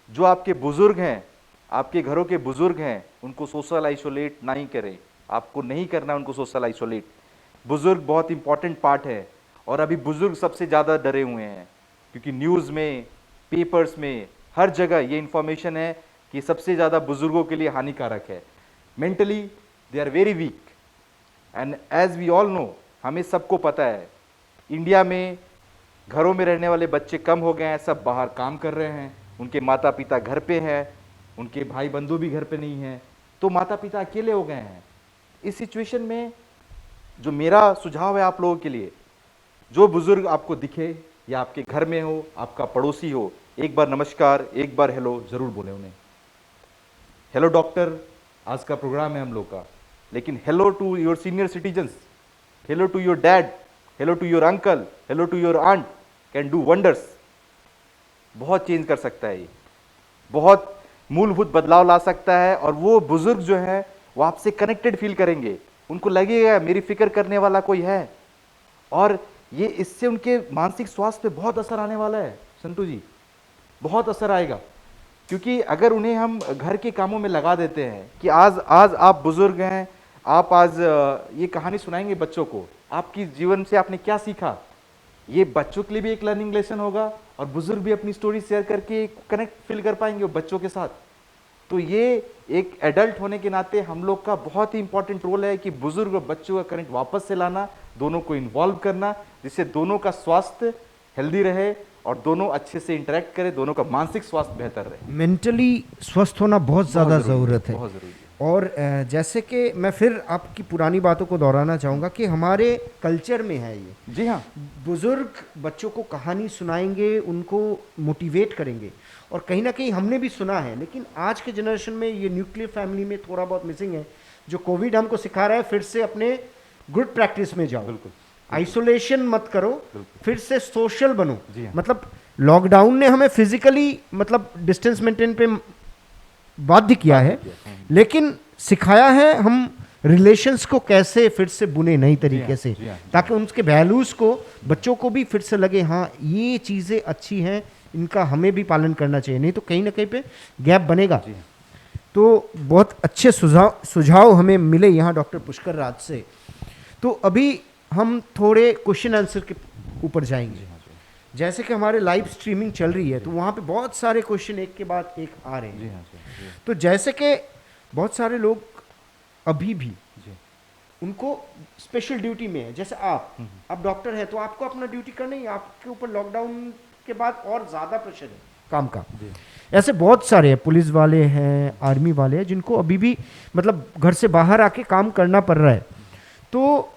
जो आपके बुजुर्ग हैं, आपके घरों के बुजुर्ग हैं, उनको सोशल आइसोलेट नहीं करें, आपको नहीं करना उनको सोशल आइसोलेट। बुजुर्ग बहुत इंपॉर्टेंट पार्ट है और अभी बुजुर्ग सबसे ज़्यादा डरे हुए हैं, क्योंकि न्यूज़ में, पेपर्स में, हर जगह ये इंफॉर्मेशन है कि सबसे ज़्यादा बुजुर्गों के लिए हानिकारक है। Mentally they are very weak and as we all know, हमें सबको पता है इंडिया में घरों में रहने वाले बच्चे कम हो गए हैं, सब बाहर काम कर रहे हैं, उनके माता पिता घर पे हैं, उनके भाई बंधु भी घर पे नहीं हैं, तो माता पिता अकेले हो गए हैं। इस सिचुएशन में जो मेरा सुझाव है आप लोगों के लिए, जो बुजुर्ग आपको दिखे या आपके घर में हो, आपका पड़ोसी हो, एक बार नमस्कार, एक बार हेलो ज़रूर बोले उन्हें। हेलो डॉक्टर आज का प्रोग्राम है हम लोग का, लेकिन hello to your senior citizens, hello to your dad, hello to your uncle, hello to your aunt can do wonders. बहुत चेंज कर सकता है, ये बहुत मूलभूत बदलाव ला सकता है। और वो बुजुर्ग जो है वो आपसे कनेक्टेड फील करेंगे, उनको लगेगा मेरी फिक्र करने वाला कोई है, और ये इससे उनके मानसिक स्वास्थ्य पे बहुत असर आने वाला है संतू जी, बहुत असर आएगा। क्योंकि अगर उन्हें हम घर के कामों में लगा देते हैं कि आज आप बुजुर्ग हैं, आप आज ये कहानी सुनाएंगे बच्चों को, आपकी जीवन से आपने क्या सीखा, ये बच्चों के लिए भी एक लर्निंग लेसन होगा और बुजुर्ग भी अपनी स्टोरी शेयर करके कनेक्ट फील कर पाएंगे बच्चों के साथ। तो ये एक एडल्ट होने के नाते हम लोग का बहुत ही इंपॉर्टेंट रोल है कि बुजुर्ग और बच्चों का कनेक्ट वापस से लाना, दोनों को इन्वॉल्व करना, जिससे दोनों का स्वास्थ्य हेल्दी रहे और दोनों अच्छे से इंटरेक्ट करें, दोनों का मानसिक स्वास्थ्य बेहतर रहे। मेंटली स्वस्थ होना बहुत ज़्यादा ज़रूरत है, बहुत ज़रूरी है। और जैसे कि मैं फिर आपकी पुरानी बातों को दोहराना चाहूँगा कि हमारे कल्चर में है ये। जी हाँ, बुजुर्ग बच्चों को कहानी सुनाएंगे, उनको मोटिवेट करेंगे, और कहीं ना कहीं हमने भी सुना है, लेकिन आज के जनरेशन में ये न्यूक्लियर फैमिली में थोड़ा बहुत मिसिंग है। जो कोविड हमको सिखा रहा है, फिर से अपने गुड प्रैक्टिस में जाओ, बिल्कुल, आइसोलेशन मत करो, फिर से सोशल बनो। जी हाँ। मतलब लॉकडाउन ने हमें फिजिकली मतलब डिस्टेंस मेंटेन पे बाध्य किया है, लेकिन सिखाया है हम रिलेशंस को कैसे फिर से बुने नई तरीके से, ताकि उनके वैल्यूज़ को बच्चों को भी फिर से लगे हाँ ये चीज़ें अच्छी हैं, इनका हमें भी पालन करना चाहिए, नहीं तो कहीं ना कहीं पे गैप बनेगा। तो बहुत अच्छे सुझाव हमें मिले यहाँ डॉक्टर पुष्कर राज से। तो अभी हम थोड़े क्वेश्चन आंसर के ऊपर जाएंगे। जैसे कि हमारे लाइव स्ट्रीमिंग चल रही है, तो वहाँ पे बहुत सारे क्वेश्चन एक के बाद एक आ रहे हैं। तो जैसे कि बहुत सारे लोग अभी भी उनको स्पेशल ड्यूटी में है, जैसे आप डॉक्टर हैं तो आपको अपना ड्यूटी करना ही, आपके ऊपर लॉकडाउन के बाद और ज़्यादा प्रेशर है काम का। ऐसे बहुत सारे हैं, पुलिस वाले हैं, आर्मी वाले हैं, जिनको अभी भी मतलब घर से बाहर आके काम करना पड़ रहा है। तो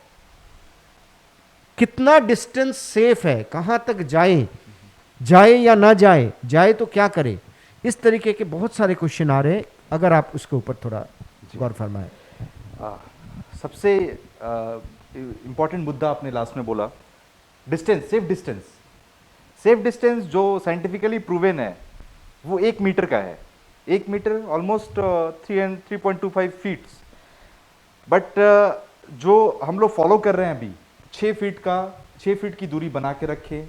कितना डिस्टेंस सेफ है, कहाँ तक जाए या ना जाए तो क्या करे, इस तरीके के बहुत सारे क्वेश्चन आ रहे हैं। अगर आप उसके ऊपर थोड़ा गौर फरमाएं। सबसे इम्पॉर्टेंट मुद्दा आपने लास्ट में बोला, distance, safe distance. Safe distance जो साइंटिफिकली प्रूवन है वो 1 मीटर का है। 1 मीटर ऑलमोस्ट 3.25 फीट्स। बट जो हम लोग फॉलो कर रहे हैं अभी 6 फीट की दूरी बना के रखें,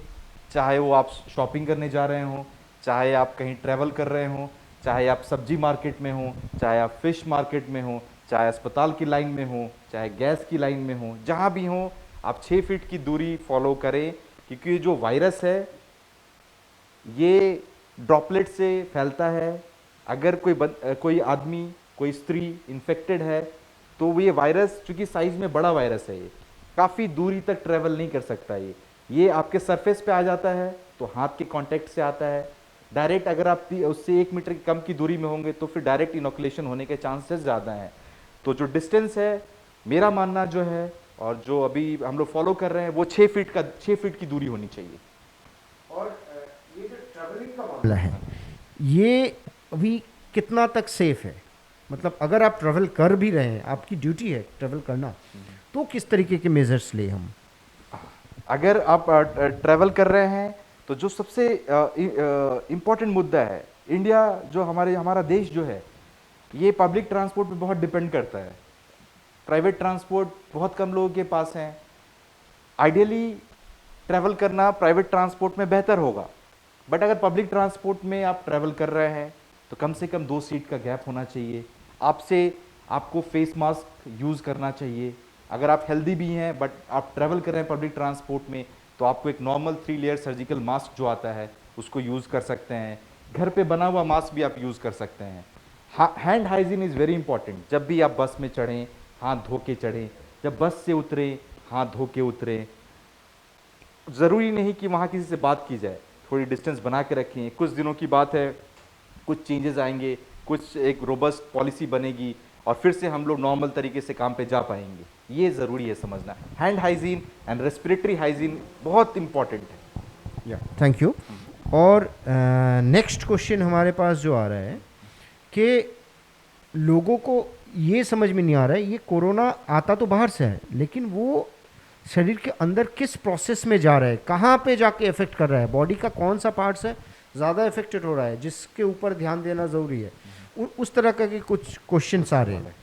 चाहे वो आप शॉपिंग करने जा रहे हो, चाहे आप कहीं ट्रैवल कर रहे हो, चाहे आप सब्जी मार्केट में हो, चाहे आप फिश मार्केट में हो, चाहे अस्पताल की लाइन में हो, चाहे गैस की लाइन में हो, जहाँ भी हो आप 6 फीट की दूरी फॉलो करें। क्योंकि ये जो वायरस है ये ड्रॉपलेट से फैलता है। अगर कोई आदमी, कोई स्त्री इन्फेक्टेड है तो ये वायरस, चूंकि साइज में बड़ा वायरस है, ये काफ़ी दूरी तक ट्रैवल नहीं कर सकता। ये आपके सरफेस पे आ जाता है तो हाथ के कांटेक्ट से आता है डायरेक्ट। अगर आप उससे 1 मीटर की कम की दूरी में होंगे तो फिर डायरेक्ट इनोकुलेशन होने के चांसेस ज़्यादा हैं। तो जो डिस्टेंस है, मेरा मानना जो है और जो अभी हम लोग फॉलो कर रहे हैं वो 6 फीट की दूरी होनी चाहिए। और ये जो ट्रैवलिंग का मामला है ये अभी कितना तक सेफ है? मतलब अगर आप ट्रैवल कर भी रहे हैं, आपकी ड्यूटी है ट्रैवल करना, तो किस तरीके के मेजर्स ले हम? अगर आप ट्रैवल कर रहे हैं तो जो सबसे इम्पोर्टेंट मुद्दा है, इंडिया जो हमारा देश जो है ये पब्लिक ट्रांसपोर्ट पे बहुत डिपेंड करता है। प्राइवेट ट्रांसपोर्ट बहुत कम लोगों के पास हैं। आइडियली ट्रैवल करना प्राइवेट ट्रांसपोर्ट में बेहतर होगा, बट अगर पब्लिक ट्रांसपोर्ट में आप ट्रैवल कर रहे हैं तो कम से कम 2 सीट का गैप होना चाहिए। आपको फेस मास्क यूज़ करना चाहिए। अगर आप हेल्दी भी हैं बट आप ट्रैवल कर रहे हैं पब्लिक ट्रांसपोर्ट में तो आपको एक नॉर्मल 3 लेयर सर्जिकल मास्क जो आता है उसको यूज़ कर सकते हैं। घर पे बना हुआ मास्क भी आप यूज़ कर सकते हैं। Hand hygiene is very important. जब भी आप बस में चढ़ें हाथ धो के चढ़ें, जब बस से उतरें हाथ धो के उतरें। ज़रूरी नहीं कि वहाँ किसी से बात की जाए, थोड़ी डिस्टेंस बना के रखें। कुछ दिनों की बात है, कुछ चेंजेस आएंगे, कुछ एक रोबस्ट पॉलिसी बनेगी और फिर से हम लोग नॉर्मल तरीके से काम पे जा पाएंगे। ये ज़रूरी है समझना। Hand hygiene and respiratory hygiene बहुत इंपॉर्टेंट है। Thank you. और नेक्स्ट क्वेश्चन हमारे पास जो आ रहा है कि लोगों को ये समझ में नहीं आ रहा है, ये कोरोना आता तो बाहर से है लेकिन वो शरीर के अंदर किस प्रोसेस में जा रहा है, कहाँ पे जाके इफेक्ट कर रहा है, बॉडी का कौन सा पार्ट्स है ज़्यादा इफेक्टेड हो रहा है, जिसके ऊपर ध्यान देना ज़रूरी है। उस तरह का के कुछ क्वेश्चंस आ रहे हैं।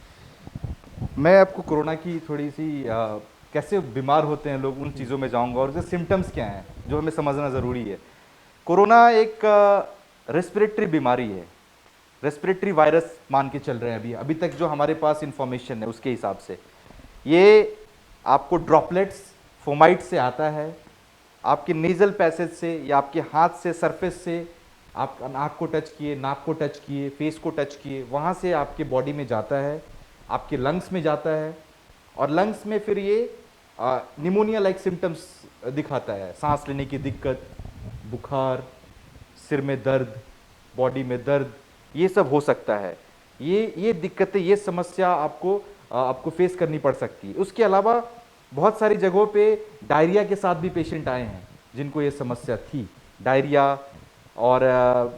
मैं आपको कोरोना की थोड़ी सी कैसे बीमार होते हैं लोग उन चीज़ों में जाऊंगा और उसके सिम्टम्स क्या हैं जो हमें समझना ज़रूरी है। कोरोना एक रेस्पिरेटरी बीमारी है, रेस्पिरेटरी वायरस मान के चल रहे हैं अभी तक जो हमारे पास इंफॉर्मेशन है उसके हिसाब से। ये आपको ड्रॉपलेट्स फोमाइट से आता है, आपके नेजल पैसेज से या आपके हाथ से सरफेस से आप नाक को टच किए, नाक को टच किए, फेस को टच किए, वहाँ से आपके बॉडी में जाता है, आपके लंग्स में जाता है और लंग्स में फिर ये निमोनिया लाइक सिम्टम्स दिखाता है। सांस लेने की दिक्कत, बुखार, सिर में दर्द, बॉडी में दर्द, ये सब हो सकता है। ये दिक्कतें, ये समस्या आपको फेस करनी पड़ सकती है। उसके अलावा बहुत सारी जगहों पे डायरिया के साथ भी पेशेंट आए हैं जिनको ये समस्या थी, डायरिया और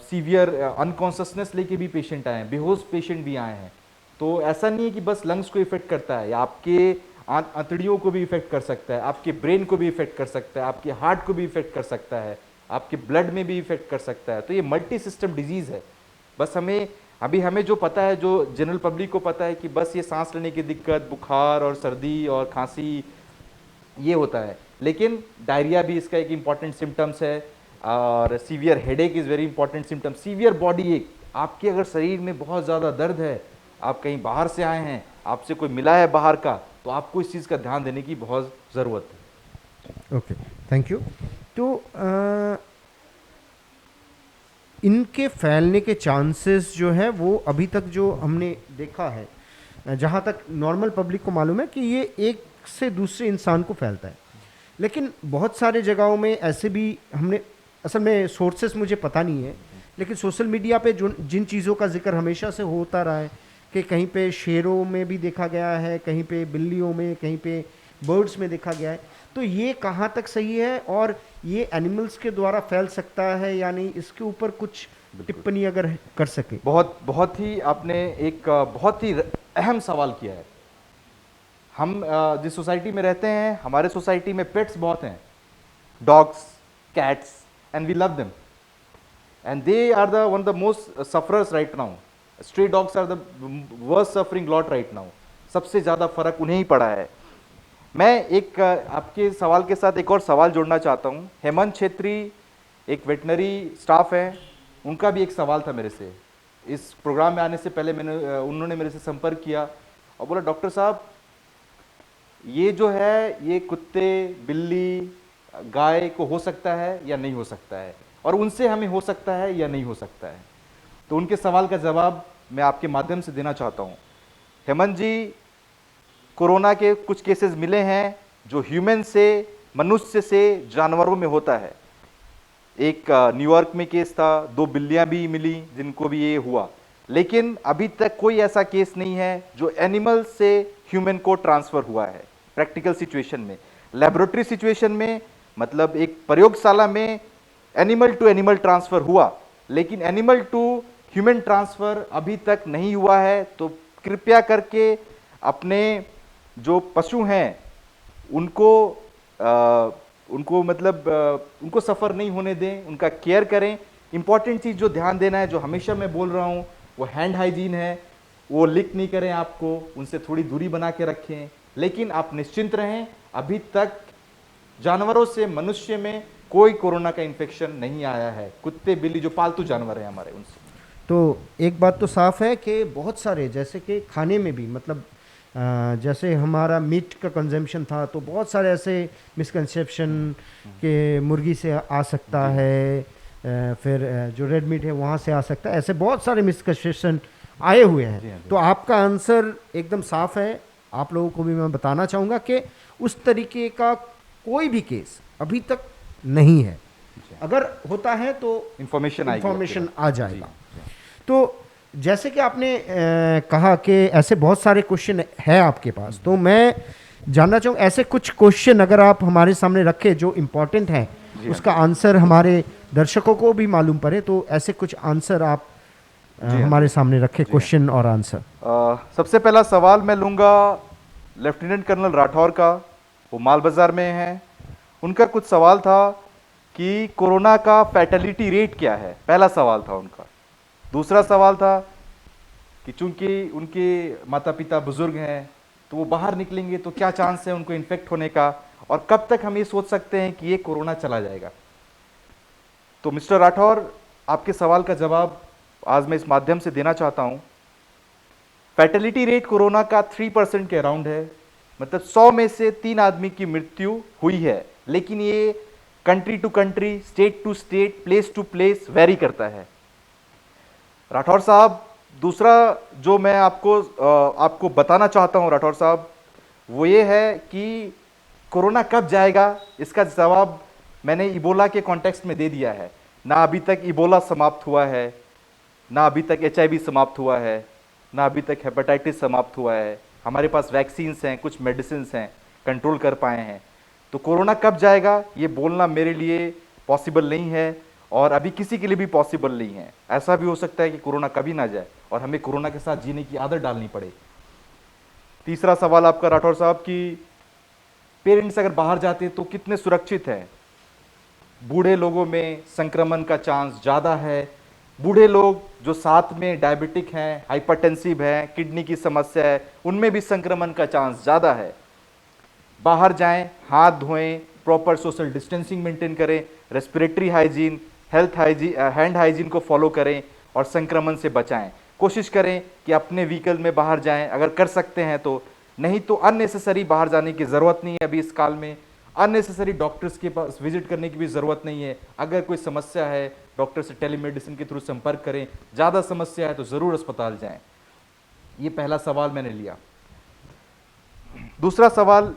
सीवियर अनकॉन्शसनेस लेके भी पेशेंट आए हैं, बेहोश पेशेंट भी आए हैं। तो ऐसा नहीं है कि बस लंग्स को इफेक्ट करता है, या आपके आंतड़ियों को भी इफेक्ट कर सकता है, आपके ब्रेन को भी इफेक्ट कर सकता है, आपके हार्ट को भी इफेक्ट कर सकता है, आपके ब्लड में भी इफेक्ट कर सकता है। तो ये मल्टी सिस्टम डिजीज़ है। बस हमें जो पता है, जो जनरल पब्लिक को पता है कि बस ये सांस लेने की दिक्कत, बुखार और सर्दी और खांसी ये होता है, लेकिन डायरिया भी इसका एक इम्पॉर्टेंट सिम्टम्स है और severe headache is very important symptom. Severe body एक, आपके अगर शरीर में बहुत ज़्यादा दर्द है, आप कहीं बाहर से आए हैं, आपसे कोई मिला है बाहर का, तो आपको इस चीज़ का ध्यान देने की बहुत ज़रूरत है। Okay, thank you. तो इनके फैलने के चांसेस जो है वो अभी तक जो हमने देखा है, जहाँ तक नॉर्मल पब्लिक को मालूम है कि ये एक से दूसरे इंसान को फैलता है, लेकिन बहुत सारे जगहों में ऐसे भी हमने, असल में सोर्सेस मुझे पता नहीं है, लेकिन सोशल मीडिया पे जिन चीज़ों का जिक्र हमेशा से होता रहा है कि कहीं पे शेरों में भी देखा गया है, कहीं पे बिल्लियों में, कहीं पे बर्ड्स में देखा गया है, तो ये कहाँ तक सही है और ये एनिमल्स के द्वारा फैल सकता है या नहीं, इसके ऊपर कुछ टिप्पणी अगर कर सके। बहुत ही आपने एक बहुत ही अहम सवाल किया है। हम जिस सोसाइटी में रहते हैं, हमारे सोसाइटी में पेट्स बहुत हैं, dogs, cats, and we love them, and they are the one of the most sufferers right now. Stray dogs are the worst suffering lot right now. सबसे ज़्यादा फर्क उन्हें ही पड़ा है. मैं एक आपके सवाल के साथ एक और सवाल जोड़ना चाहता हूँ. हेमंत छेत्री एक वेटनरी स्टाफ है, उनका भी एक सवाल था मेरे से. इस प्रोग्राम में आने से पहले उन्होंने मेरे से संपर्क किया और बोला, डॉक्टर साहब ये जो है ये कुत्ते, बिल्ली, गाय को हो सकता है या नहीं हो सकता है, और उनसे हमें हो सकता है या नहीं हो सकता है. तो उनके सवाल का जवाब मैं आपके माध्यम से देना चाहता हूँ. हेमंत जी, कोरोना के कुछ केसेस मिले हैं जो ह्यूमन से, मनुष्य से जानवरों में होता है. एक न्यूयॉर्क में केस था, 2 बिल्लियां भी मिली जिनको भी ये हुआ, लेकिन अभी तक कोई ऐसा केस नहीं है जो एनिमल से ह्यूमन को ट्रांसफर हुआ है. प्रैक्टिकल सिचुएशन में, लेबोरेटरी सिचुएशन में, मतलब एक प्रयोगशाला में एनिमल टू एनिमल ट्रांसफर हुआ, लेकिन एनिमल टू ह्यूमन ट्रांसफर अभी तक नहीं हुआ है. तो कृपया करके अपने जो पशु हैं उनको सफ़र नहीं होने दें, उनका केयर करें. इंपॉर्टेंट चीज़ जो ध्यान देना है, जो हमेशा मैं बोल रहा हूँ, वो हैंड हाइजीन है. वो लिक नहीं करें आपको, उनसे थोड़ी दूरी बना के रखें, लेकिन आप निश्चिंत रहें, अभी तक जानवरों से मनुष्य में कोई कोरोना का इन्फेक्शन नहीं आया है. कुत्ते, बिल्ली जो पालतू जानवर हैं हमारे, उनसे. तो एक बात तो साफ है कि बहुत सारे, जैसे कि खाने में भी, मतलब जैसे हमारा मीट का कंजम्पशन था, तो बहुत सारे ऐसे मिसकंसेप्शन कि मुर्गी से आ सकता है, फिर जो रेड मीट है वहाँ से आ सकता है, ऐसे बहुत सारे मिसकंसेप्शन आए हुए हैं. तो आपका आंसर एकदम साफ है. आप लोगों को भी मैं बताना चाहूँगा कि उस तरीके का कोई भी केस अभी तक नहीं है. अगर होता है तो इंफॉर्मेशन आ जाएगा. तो जैसे कि आपने कहा कि ऐसे बहुत सारे क्वेश्चन है आपके पास, तो मैं जानना चाहूँ ऐसे कुछ क्वेश्चन अगर आप हमारे सामने रखें जो इम्पोर्टेंट हैं, उसका आंसर हमारे दर्शकों को भी मालूम पड़े, तो ऐसे कुछ आंसर आप हमारे सामने रखें, क्वेश्चन और आंसर. सबसे पहला सवाल मैं लूँगा लेफ्टिनेंट कर्नल राठौर का. वो माल बाजार में हैं. उनका कुछ सवाल था कि कोरोना का फैटेलिटी रेट क्या है, पहला सवाल था उनका. दूसरा सवाल था कि चूंकि उनके माता पिता बुजुर्ग हैं, तो वो बाहर निकलेंगे तो क्या चांस है उनको इन्फेक्ट होने का, और कब तक हम ये सोच सकते हैं कि ये कोरोना चला जाएगा. तो मिस्टर राठौर, आपके सवाल का जवाब आज मैं इस माध्यम से देना चाहता हूं. फैटेलिटी रेट कोरोना का 3% के अराउंड है, मतलब 100 में से 3 आदमी की मृत्यु हुई है, लेकिन ये country to country, state to state, place to place vary करता है. राठौर साहब, दूसरा जो मैं आपको बताना चाहता हूं राठौर साहब, वो ये है कि कोरोना कब जाएगा, इसका जवाब मैंने इबोला के कॉन्टेक्स्ट में दे दिया है. ना अभी तक इबोला समाप्त हुआ है, ना अभी तक HIV समाप्त हुआ है, ना अभी तक हेपेटाइटिस समाप्त हुआ है. हमारे पास वैक्सीन्स हैं, कुछ मेडिसिन्स हैं, कंट्रोल कर पाए हैं. तो कोरोना कब जाएगा ये बोलना मेरे लिए पॉसिबल नहीं है, और अभी किसी के लिए भी पॉसिबल नहीं है. ऐसा भी हो सकता है कि कोरोना कभी ना जाए और हमें कोरोना के साथ जीने की आदत डालनी पड़े. तीसरा सवाल आपका राठौर साहब कि पेरेंट्स अगर बाहर जाते हैं तो कितने सुरक्षित हैं. बूढ़े लोगों में संक्रमण का चांस ज़्यादा है. बूढ़े लोग जो साथ में डायबिटिक हैं, हाइपरटेंसिव हैं, किडनी की समस्या है, उनमें भी संक्रमण का चांस ज़्यादा है. बाहर जाएं, हाथ धोएं, प्रॉपर सोशल डिस्टेंसिंग मेंटेन करें, respiratory hygiene, health hygiene, hand hygiene को फॉलो करें और संक्रमण से बचाएं. कोशिश करें कि अपने व्हीकल में बाहर जाएं अगर कर सकते हैं तो, नहीं तो अननेसेसरी बाहर जाने की ज़रूरत नहीं है. अभी इस काल में अननेसेसरी डॉक्टर्स के पास विजिट करने की भी ज़रूरत नहीं है. अगर कोई समस्या है, डॉक्टर से टेलीमेडिसिन के थ्रू संपर्क करें. ज़्यादा समस्या है तो ज़रूर अस्पताल जाएं. ये पहला सवाल मैंने लिया. दूसरा सवाल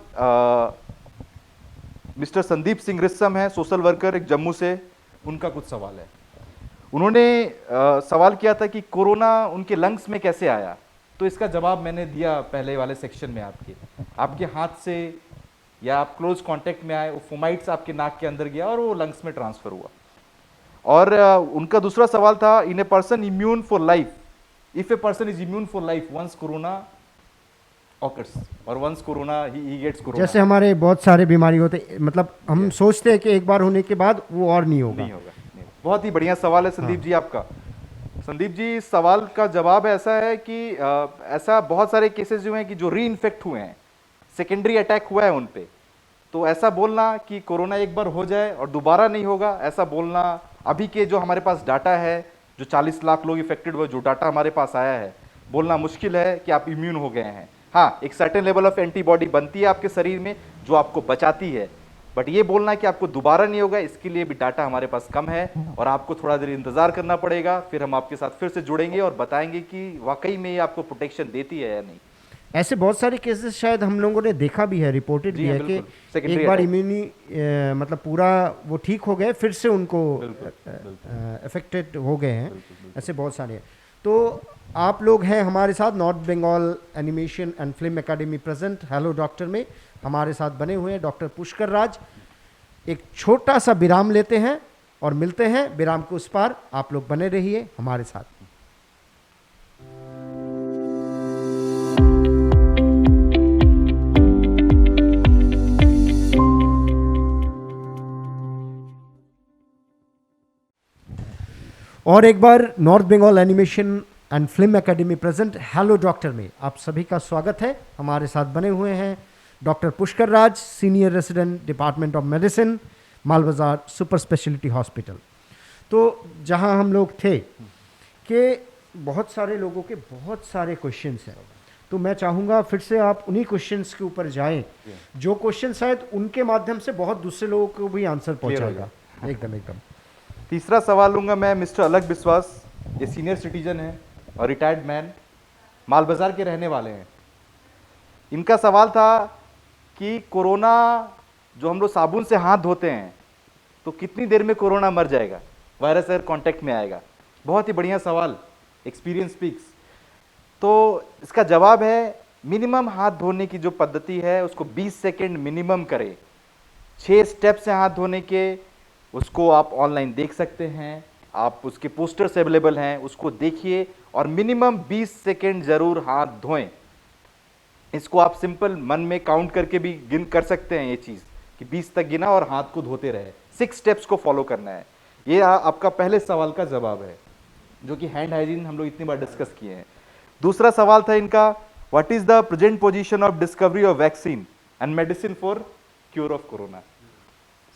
मिस्टर संदीप सिंह रिस्सम है, सोशल वर्कर, एक जम्मू से. उनका कुछ सवाल है. उन्होंने सवाल किया था कि कोरोना उनके लंग्स में कैसे आया. तो इसका जवाब मैंने दिया पहले वाले सेक्शन में. आपके हाथ से या आप क्लोज कांटेक्ट में आए, वो फोमाइट्स आपके नाक के अंदर गया और वो लंग्स में ट्रांसफर हुआ. और उनका दूसरा सवाल था, is a person immune for life, if a person is immune for life once corona occurs or once corona he gets corona. जैसे हमारे बहुत सारे बीमारी होते, मतलब हम सोचते हैं कि एक बार होने के बाद वो और नहीं होगा। नहीं होगा, नहीं होगा। बहुत ही बढ़िया सवाल है संदीप जी आपका। संदीप जी, इस सवाल का जवाब ऐसा है कि ऐसा बहुत सारे केसेस जो हैं कि जो री इन्फेक्ट हुए हैं, सेकेंडरी अटैक हुआ है उन पे, तो ऐसा बोलना कि कोरोना एक बार हो जाए और दोबारा नहीं होगा, ऐसा बोलना अभी के जो हमारे पास डाटा है, जो 40 लाख लोग इफेक्टेड हुए, जो डाटा हमारे पास आया है, बोलना मुश्किल है कि आप इम्यून हो गए हैं। हाँ, एक सर्टेन लेवल ऑफ एंटीबॉडी बनती है आपके शरीर में जो आपको बचाती है, बट ये बोलना कि आपको दोबारा नहीं होगा, इसके लिए भी डाटा हमारे पास कम है और आपको थोड़ा देर इंतजार करना पड़ेगा। फिर हम आपके साथ फिर से जुड़ेंगे और बताएंगे कि वाकई में ये आपको प्रोटेक्शन देती है या नहीं। ऐसे बहुत सारे केसेस शायद हम लोगों ने देखा भी है, रिपोर्टेड जी भी हाँ, है कि बिल्कुल। Secondary एक बार attack। इम्यूनी मतलब पूरा वो ठीक हो गए, फिर से उनको बिल्कुल, अफेक्टेड हो गए हैं। ऐसे बहुत सारे हैं। तो आप लोग हैं हमारे साथ North Bengal animation and film academy present hello doctor में हमारे साथ बने हुए हैं डॉक्टर पुष्कर राज। एक छोटा सा विराम लेते हैं और मिलते हैं विराम के उस पार। आप लोग बने रहिए हमारे साथ। और एक बार north Bengal animation and film academy present hello doctor में आप सभी का स्वागत है। हमारे साथ बने हुए हैं doctor Pushkar Raj, senior resident department of medicine, Mal Bazar super speciality hospital. तो जहां हम लोग थे कि बहुत सारे लोगों के बहुत सारे क्वेश्चंस हैं, तो मैं चाहूँगा फिर से आप उन्हीं क्वेश्चंस के ऊपर जाएं जो क्वेश्चन शायद उनके माध्यम से बहुत दूसरे लोगों को भी आंसर पहुंचाएगा। एकदम एकदम। तीसरा सवाल लूंगा मैं मिस्टर अलग विश्वास। ये सीनियर सिटीजन है और रिटायर्ड मैन, माल बाजार के रहने वाले हैं। इनका सवाल था कि कोरोना जो हम लोग साबुन से हाथ धोते हैं तो कितनी देर में कोरोना मर जाएगा, वायरस अगर कांटेक्ट में आएगा। बहुत ही बढ़िया सवाल, एक्सपीरियंस स्पीक्स। तो इसका जवाब है मिनिमम हाथ धोने की जो पद्धति है उसको 20 सेकेंड मिनिमम करें। 6 स्टेप्स हैं हाथ धोने के, उसको आप ऑनलाइन देख सकते हैं, आप उसके पोस्टर्स अवेलेबल हैं, उसको देखिए और मिनिमम 20 सेकेंड जरूर हाथ धोएं। इसको आप सिंपल मन में काउंट करके भी गिन कर सकते हैं ये चीज़ कि 20 तक गिना और हाथ को धोते रहे। 6 स्टेप्स को फॉलो करना है। ये आपका पहले सवाल का जवाब है जो कि हैंड हाइजीन हम लोग इतनी बार डिस्कस किए हैं। दूसरा सवाल था इनका, what is the present position of discovery of vaccine and medicine for cure of corona.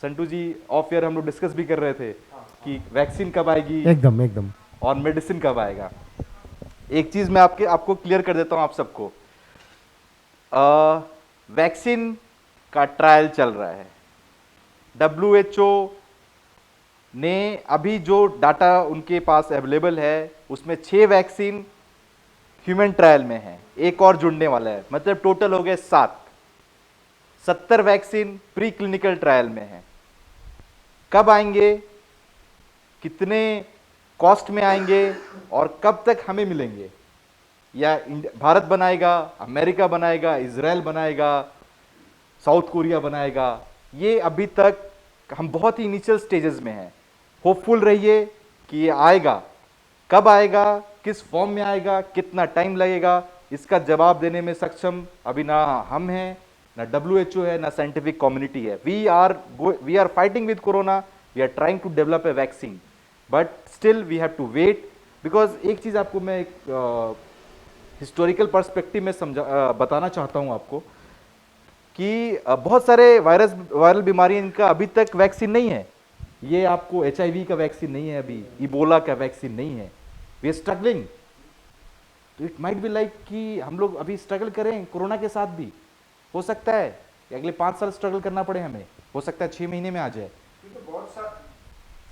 Santu ji, of year हम लोग डिस्कस भी कर रहे थे कि वैक्सीन कब आएगी, एकदम एकदम, और मेडिसिन कब आएगा। एक चीज मैं आपको क्लियर कर देता हूं आप सबको, वैक्सीन का ट्रायल चल रहा है। WHO ने अभी जो डाटा उनके पास अवेलेबल है उसमें 6 वैक्सीन ह्यूमन ट्रायल में है, एक और जुड़ने वाला है, मतलब टोटल हो गए 7। 70 वैक्सीन प्री क्लिनिकल ट्रायल में है। कब आएंगे, कितने कॉस्ट में आएंगे और कब तक हमें मिलेंगे, या भारत बनाएगा, अमेरिका बनाएगा, इजराइल बनाएगा, साउथ कोरिया बनाएगा, ये अभी तक हम बहुत ही इनिशियल स्टेजेस में हैं। होपफुल रहिए कि ये आएगा। कब आएगा, किस फॉर्म में आएगा, कितना टाइम लगेगा, इसका जवाब देने में सक्षम अभी ना हम हैं, ना WHO है, ना साइंटिफिक कम्युनिटी है। We are fighting with corona, we are trying to develop a vaccine, but still we have to wait. Because एक चीज़ आपको मैं एक हिस्टोरिकल पर्सपेक्टिव में बताना चाहता हूँ आपको कि बहुत सारे वायरल बीमारी इनका अभी तक वैक्सीन नहीं है। ये आपको HIV का वैक्सीन नहीं है, अभी इबोला का वैक्सीन नहीं है। वी आर स्ट्रगलिंग, तो इट माइट बी लाइक कि हम लोग अभी स्ट्रगल करें कोरोना के साथ भी। हो सकता है कि अगले 5 साल स्ट्रगल करना पड़े हमें, हो सकता है 6 महीने में आ जाए।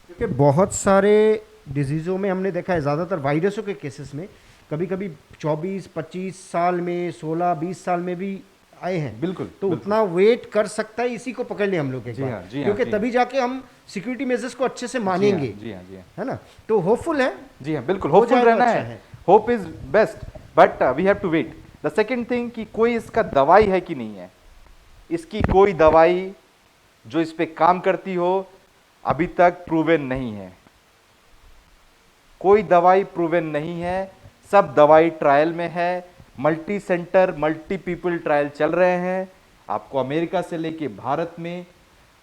क्योंकि बहुत सारे डिजीज़ों में हमने देखा है, ज़्यादातर वायरसों के केसेस में कभी कभी 24-25 साल में, 16-20 साल में भी आए हैं। बिल्कुल, तो बिल्कुल। उतना वेट कर सकता है, इसी को पकड़ लिया हम लोग एक जी बार। हाँ, जी हाँ, क्योंकि जी तभी जाके हम सिक्योरिटी मेजर्स को अच्छे से मानेंगे। जी हाँ, जी हाँ, है ना। तो होपफुल है। जी हाँ, बिल्कुल होपफुल जाएगा, रहना अच्छा है। Hope is best, but we have to wait. The second thing कि कोई इसका दवाई है कि नहीं है। इसकी कोई दवाई जो इस पे काम करती हो अभी तक प्रूवन नहीं है। कोई दवाई प्रूवन नहीं है, सब दवाई ट्रायल में है। Multi centre multi people trial चल रहे हैं। आपको अमेरिका से लेके भारत में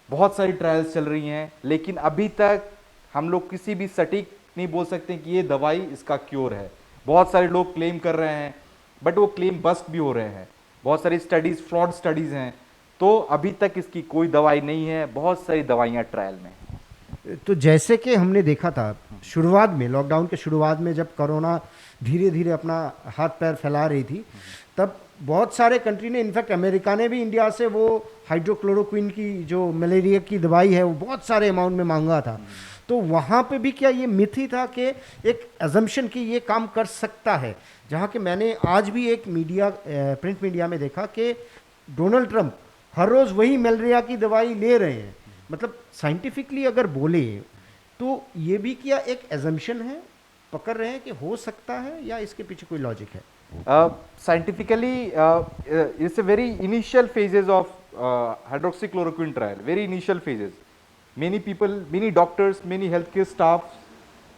बहुत सारी ट्रायल्स चल रही हैं, लेकिन अभी तक हम लोग किसी भी सटीक नहीं बोल सकते कि ये दवाई इसका क्योर है। बहुत सारे लोग क्लेम कर रहे हैं, बट वो क्लेम बस्ट भी हो रहे हैं। बहुत सारी स्टडीज फ्रॉड स्टडीज हैं, तो अभी तक इसकी कोई दवाई नहीं है। बहुत सारी दवाइयाँ ट्रायल में। तो जैसे कि हमने देखा था शुरुआत में, लॉकडाउन के शुरुआत में, जब कोरोना धीरे धीरे अपना हाथ पैर फैला रही थी, तब बहुत सारे कंट्री ने, इनफैक्ट अमेरिका ने भी इंडिया से वो हाइड्रोक्लोरोक्विन की जो मलेरिया की दवाई है वो बहुत सारे अमाउंट में मांगा था। तो वहाँ पे भी क्या ये मिथ ही था कि एक एजम्पशन कि ये काम कर सकता है? जहाँ कि मैंने आज भी एक मीडिया, प्रिंट मीडिया में देखा कि डोनाल्ड ट्रंप हर रोज़ वही मलेरिया की दवाई ले रहे हैं। मतलब साइंटिफिकली अगर बोले तो ये भी क्या एक एजम्पशन है, पकड़ रहे हैं कि हो सकता है, या इसके पीछे कोई लॉजिक है? Scientifically, it's a very initial phases of hydroxychloroquine trial, very initial phases. Many people, many doctors, many healthcare staff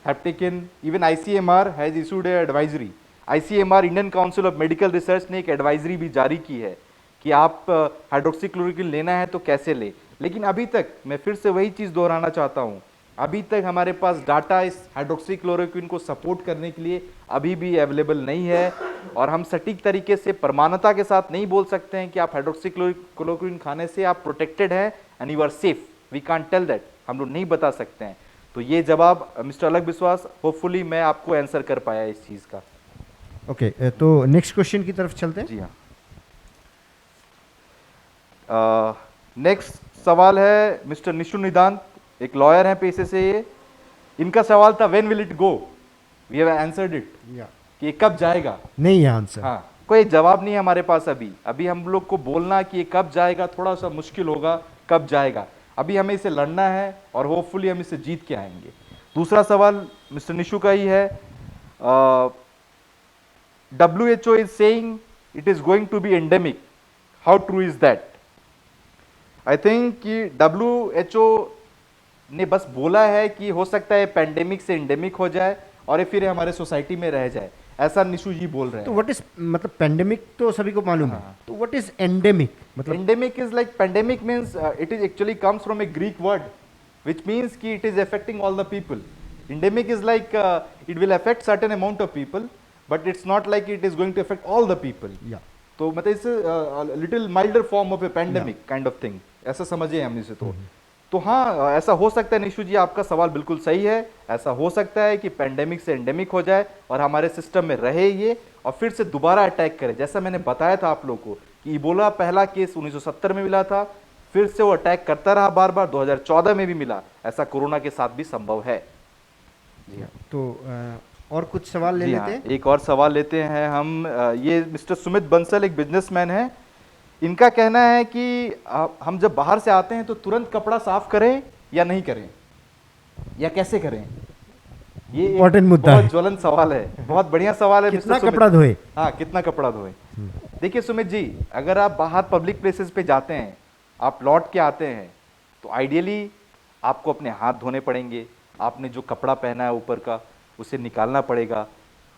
have taken, even ICMR has issued a advisory. ICMR, Indian Council of Medical Research, ने एक एडवाइजरी भी जारी की है कि आप हाइड्रोक्सीक्लोरोक्विन लेना है तो कैसे ले। लेकिन अभी तक मैं फिर से वही चीज़ दोहराना चाहता हूँ, अभी तक हमारे पास डाटा इस हाइड्रोक्सीक्लोरोक्विन को सपोर्ट करने के लिए अभी भी अवेलेबल नहीं है, और हम सटीक तरीके से प्रमाणता के साथ नहीं बोल सकते हैं कि आप हाइड्रोक्सीक्लोरोक्विन खाने से आप प्रोटेक्टेड हैं and you are safe. We can't tell that, हम लोग नहीं बता सकते हैं। तो ये जवाब मिस्टर अलग विश्वास, होपफुली मैं आपको आंसर कर पाया इस चीज़ का। ओके, तो नेक्स्ट क्वेश्चन की तरफ चलते हैं। जी हाँ, नेक्स्ट सवाल है मिस्टर निशु निदांत, एक लॉयर हैं पेशे से ये। इनका सवाल था when will it go, we have answered it, कि ये कब जाएगा। नहीं है आंसर। हाँ, कोई जवाब नहीं है हमारे पास अभी हम लोग को बोलना कि ये कब जाएगा थोड़ा सा मुश्किल होगा। कब जाएगा, अभी हमें इसे लड़ना है और होपफुली हम इसे जीत के आएंगे। दूसरा सवाल मिस्टर निशु का ही है, WHO is saying it is going to be endemic, how true is that? I think कि WHO ने बस बोला है कि हो सकता है पैंडेमिक से एंडेमिक हो जाए और ये फिर हमारे सोसाइटी में रह जाए, ऐसा निशु जी बोल रहे हैं। तो व्हाट इज, मतलब पैंडेमिक तो सभी को मालूम है, तो व्हाट इज एंडेमिक? मतलब endemic is like, pandemic means it is actually comes from a Greek word which means कि it is affecting all the people. Endemic is like it will affect certain amount of people, but it's not like it is going to affect all the people. तो मतलब it's little milder form of a pandemic kind of thing, ऐसा समझिए हम इसे। तो हाँ, ऐसा हो सकता है निशु जी, आपका सवाल बिल्कुल सही है। ऐसा हो सकता है कि पैंडेमिक से एंडेमिक हो जाए और हमारे सिस्टम में रहे ये, और फिर से दोबारा अटैक करे। जैसा मैंने बताया था आप लोगों को कि इबोला पहला केस 1970 में मिला था, फिर से वो अटैक करता रहा बार बार, 2014 में भी मिला। ऐसा कोरोना के साथ भी संभव है। जी हाँ, तो और कुछ सवाल ले जी लेते हाँ, हैं। एक और सवाल लेते हैं हम। ये मिस्टर सुमित बंसल, एक बिजनेसमैन है। इनका कहना है कि हम जब बाहर से आते हैं तो तुरंत कपड़ा साफ करें या नहीं करें, या कैसे करें? ये इंपॉर्टेंट मुद्दा बहुत है, ज्वलंत सवाल है, बहुत बढ़िया सवाल है। कितना मिस्टर कपड़ा सुमित, धोए? हाँ, कितना कपड़ा धोए? देखिए सुमित जी, अगर आप बाहर पब्लिक प्लेसेस पे जाते हैं, आप लौट के आते हैं, तो आइडियली आपको अपने हाथ धोने पड़ेंगे। आपने जो कपड़ा पहना है ऊपर का, उसे निकालना पड़ेगा।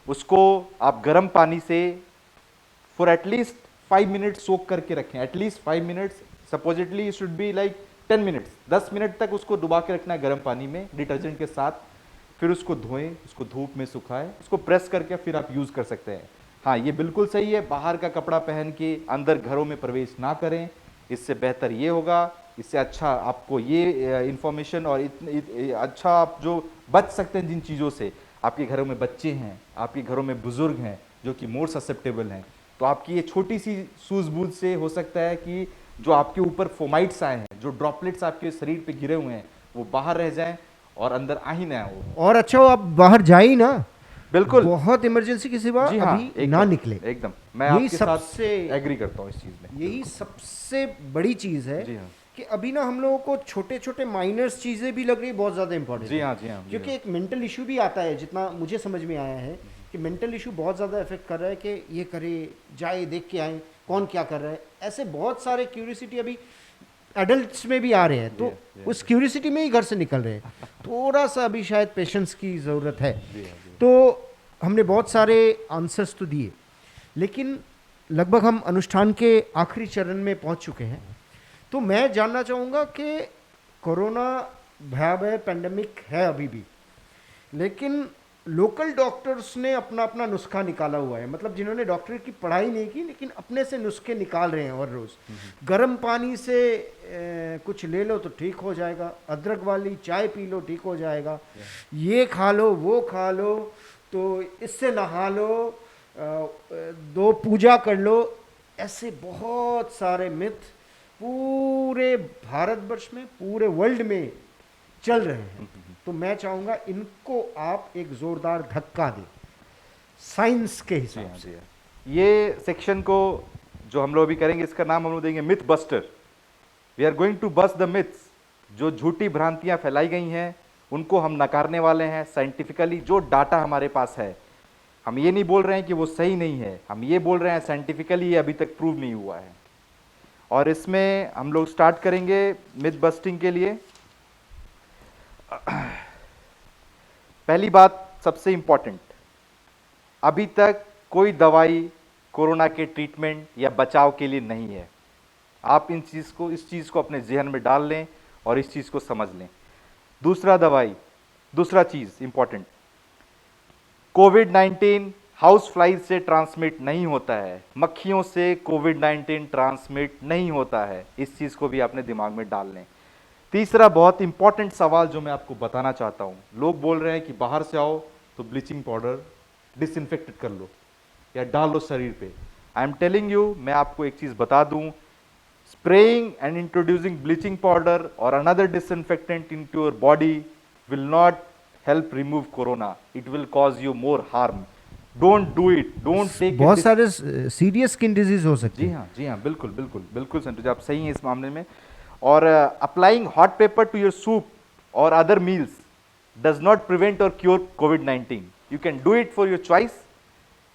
उसको आप गर्म पानी से फॉर एटलीस्ट 5 मिनट सोक करके रखें, at least 5 minutes. Supposedly should be like 10 minutes, 10 minute तक उसको डुबा के रखना है गर्म पानी में डिटर्जेंट के साथ। फिर उसको धोएं, उसको धूप में सुखाएं, उसको प्रेस करके फिर आप यूज़ कर सकते हैं। हाँ, ये बिल्कुल सही है, बाहर का कपड़ा पहन के अंदर घरों में प्रवेश ना करें। इससे बेहतर ये होगा, इससे अच्छा आपको ये इंफॉर्मेशन और अच्छा आप जो बच सकते हैं जिन चीज़ों से। आपके घरों में बच्चे हैं, आपके घरों में बुजुर्ग हैं जो कि मोर ससेप्टेबल हैं, तो आपकी ये छोटी सी सूझबूझ से हो सकता है कि जो आपके ऊपर फोमाइट्स आए हैं, जो ड्रॉपलेट्स आपके शरीर पे गिरे हुए हैं, वो बाहर रह जाएं और अंदर आ ही ना हो। और अच्छा हो आप बाहर जाए ही ना, बिल्कुल, बहुत इमरजेंसी की सिवा जी हाँ, अभी ना निकले। एकदम, मैं यही आपके साथ सबसे एग्री करता हूँ इस चीज़ में। यही सबसे बड़ी चीज़ है जी हाँ, कि अभी ना हम लोगों को छोटे छोटे माइनर्स चीज़ें भी लग रही है बहुत ज़्यादा इंपॉर्टेंट। जी हाँ, जी हाँ, क्योंकि एक मेंटल इशू भी आता है, जितना मुझे समझ में आया है कि मेंटल इशू बहुत ज़्यादा इफेक्ट कर रहा है कि ये करे, जाए, देख के आए कौन क्या कर रहा है। ऐसे बहुत सारे क्यूरियोसिटी अभी एडल्ट्स में भी आ रहे हैं, तो उस क्यूरियोसिटी में ही घर से निकल रहे हैं। थोड़ा सा अभी शायद पेशेंस की ज़रूरत है। तो हमने बहुत सारे आंसर्स तो दिए, लेकिन लगभग हम अनुष्ठान के आखिरी चरण में पहुंच चुके हैं। तो मैं जानना चाहूँगा कि कोरोना भयावह पेंडेमिक है अभी भी, लेकिन लोकल डॉक्टर्स ने अपना अपना नुस्खा निकाला हुआ है, मतलब जिन्होंने डॉक्टर की पढ़ाई नहीं की लेकिन अपने से नुस्खे निकाल रहे हैं हर रोज़। गर्म पानी से कुछ ले लो तो ठीक हो जाएगा, अदरक वाली चाय पी लो ठीक हो जाएगा, ये खा लो वो खा लो, तो इससे नहा लो, दो पूजा कर लो। ऐसे बहुत सारे मिथ पूरे भारतवर्ष में, पूरे वर्ल्ड में चल रहे हैं। तो मैं चाहूँगा इनको आप एक जोरदार धक्का दें साइंस के हिसाब से। ये सेक्शन को जो हम लोग अभी करेंगे, इसका नाम हम लोग देंगे myth buster. We are going to bust the myths. जो झूठी भ्रांतियां फैलाई गई हैं उनको हम नकारने वाले हैं। साइंटिफिकली जो डाटा हमारे पास है, हम ये नहीं बोल रहे हैं कि वो सही नहीं है, हम ये बोल रहे हैं साइंटिफिकली ये अभी तक प्रूव नहीं हुआ है। और इसमें हम लोग स्टार्ट करेंगे मिथ बस्टिंग के लिए। पहली बात सबसे इंपॉर्टेंट, अभी तक कोई दवाई कोरोना के ट्रीटमेंट या बचाव के लिए नहीं है। आप इस चीज़ को अपने जहन में डाल लें और इस चीज़ को समझ लें। दूसरा चीज़ इंपॉर्टेंट, कोविड-19 हाउस फ्लाइज से ट्रांसमिट नहीं होता है, मक्खियों से कोविड-19 ट्रांसमिट नहीं होता है। इस चीज़ को भी अपने दिमाग में डाल लें। तीसरा बहुत इंपॉर्टेंट सवाल जो मैं आपको बताना चाहता हूँ, लोग बोल रहे हैं कि बाहर से आओ तो ब्लीचिंग पाउडर डिसइंफेक्टेड कर लो या डाल लो शरीर पे। आई एम टेलिंग यू, मैं आपको एक चीज़ बता दूँ, spraying and introducing bleaching powder or another disinfectant into your body will not help remove corona. It will cause you more harm. Don't do it. Don't take बहुत it. सारे सीरियस स्किन डिजीज हो सकते हैं। जी हाँ, बिल्कुल बिल्कुल बिल्कुल संतोष जी, आप सही हैं इस मामले में। और applying hot pepper to your soup or other meals does not prevent or cure कोविड-19. You can do it for your choice.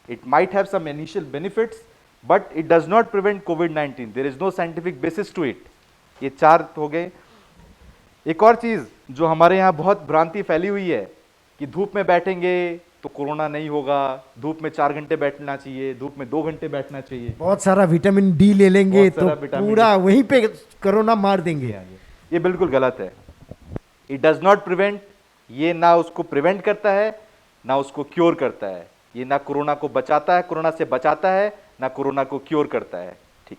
It might have some initial benefits, but it does not prevent COVID-19. There is no scientific basis to it. ये 4 हो गए। एक और चीज़ जो हमारे यहाँ बहुत भ्रांति फैली हुई है कि धूप में बैठेंगे तो कोरोना नहीं होगा, धूप में 4 घंटे बैठना चाहिए, धूप में 2 घंटे बैठना चाहिए, बहुत सारा विटामिन डी ले लेंगे बहुत तो सारा विटामिन पूरा वहीं पे कोरोना मार देंगे। ये बिल्कुल गलत है। इट डज नॉट प्रिवेंट, ये ना उसको प्रिवेंट करता है ना उसको क्योर करता है। ये ना कोरोना को बचाता है, कोरोना से बचाता है, ना कोरोना को क्योर करता है। ठीक,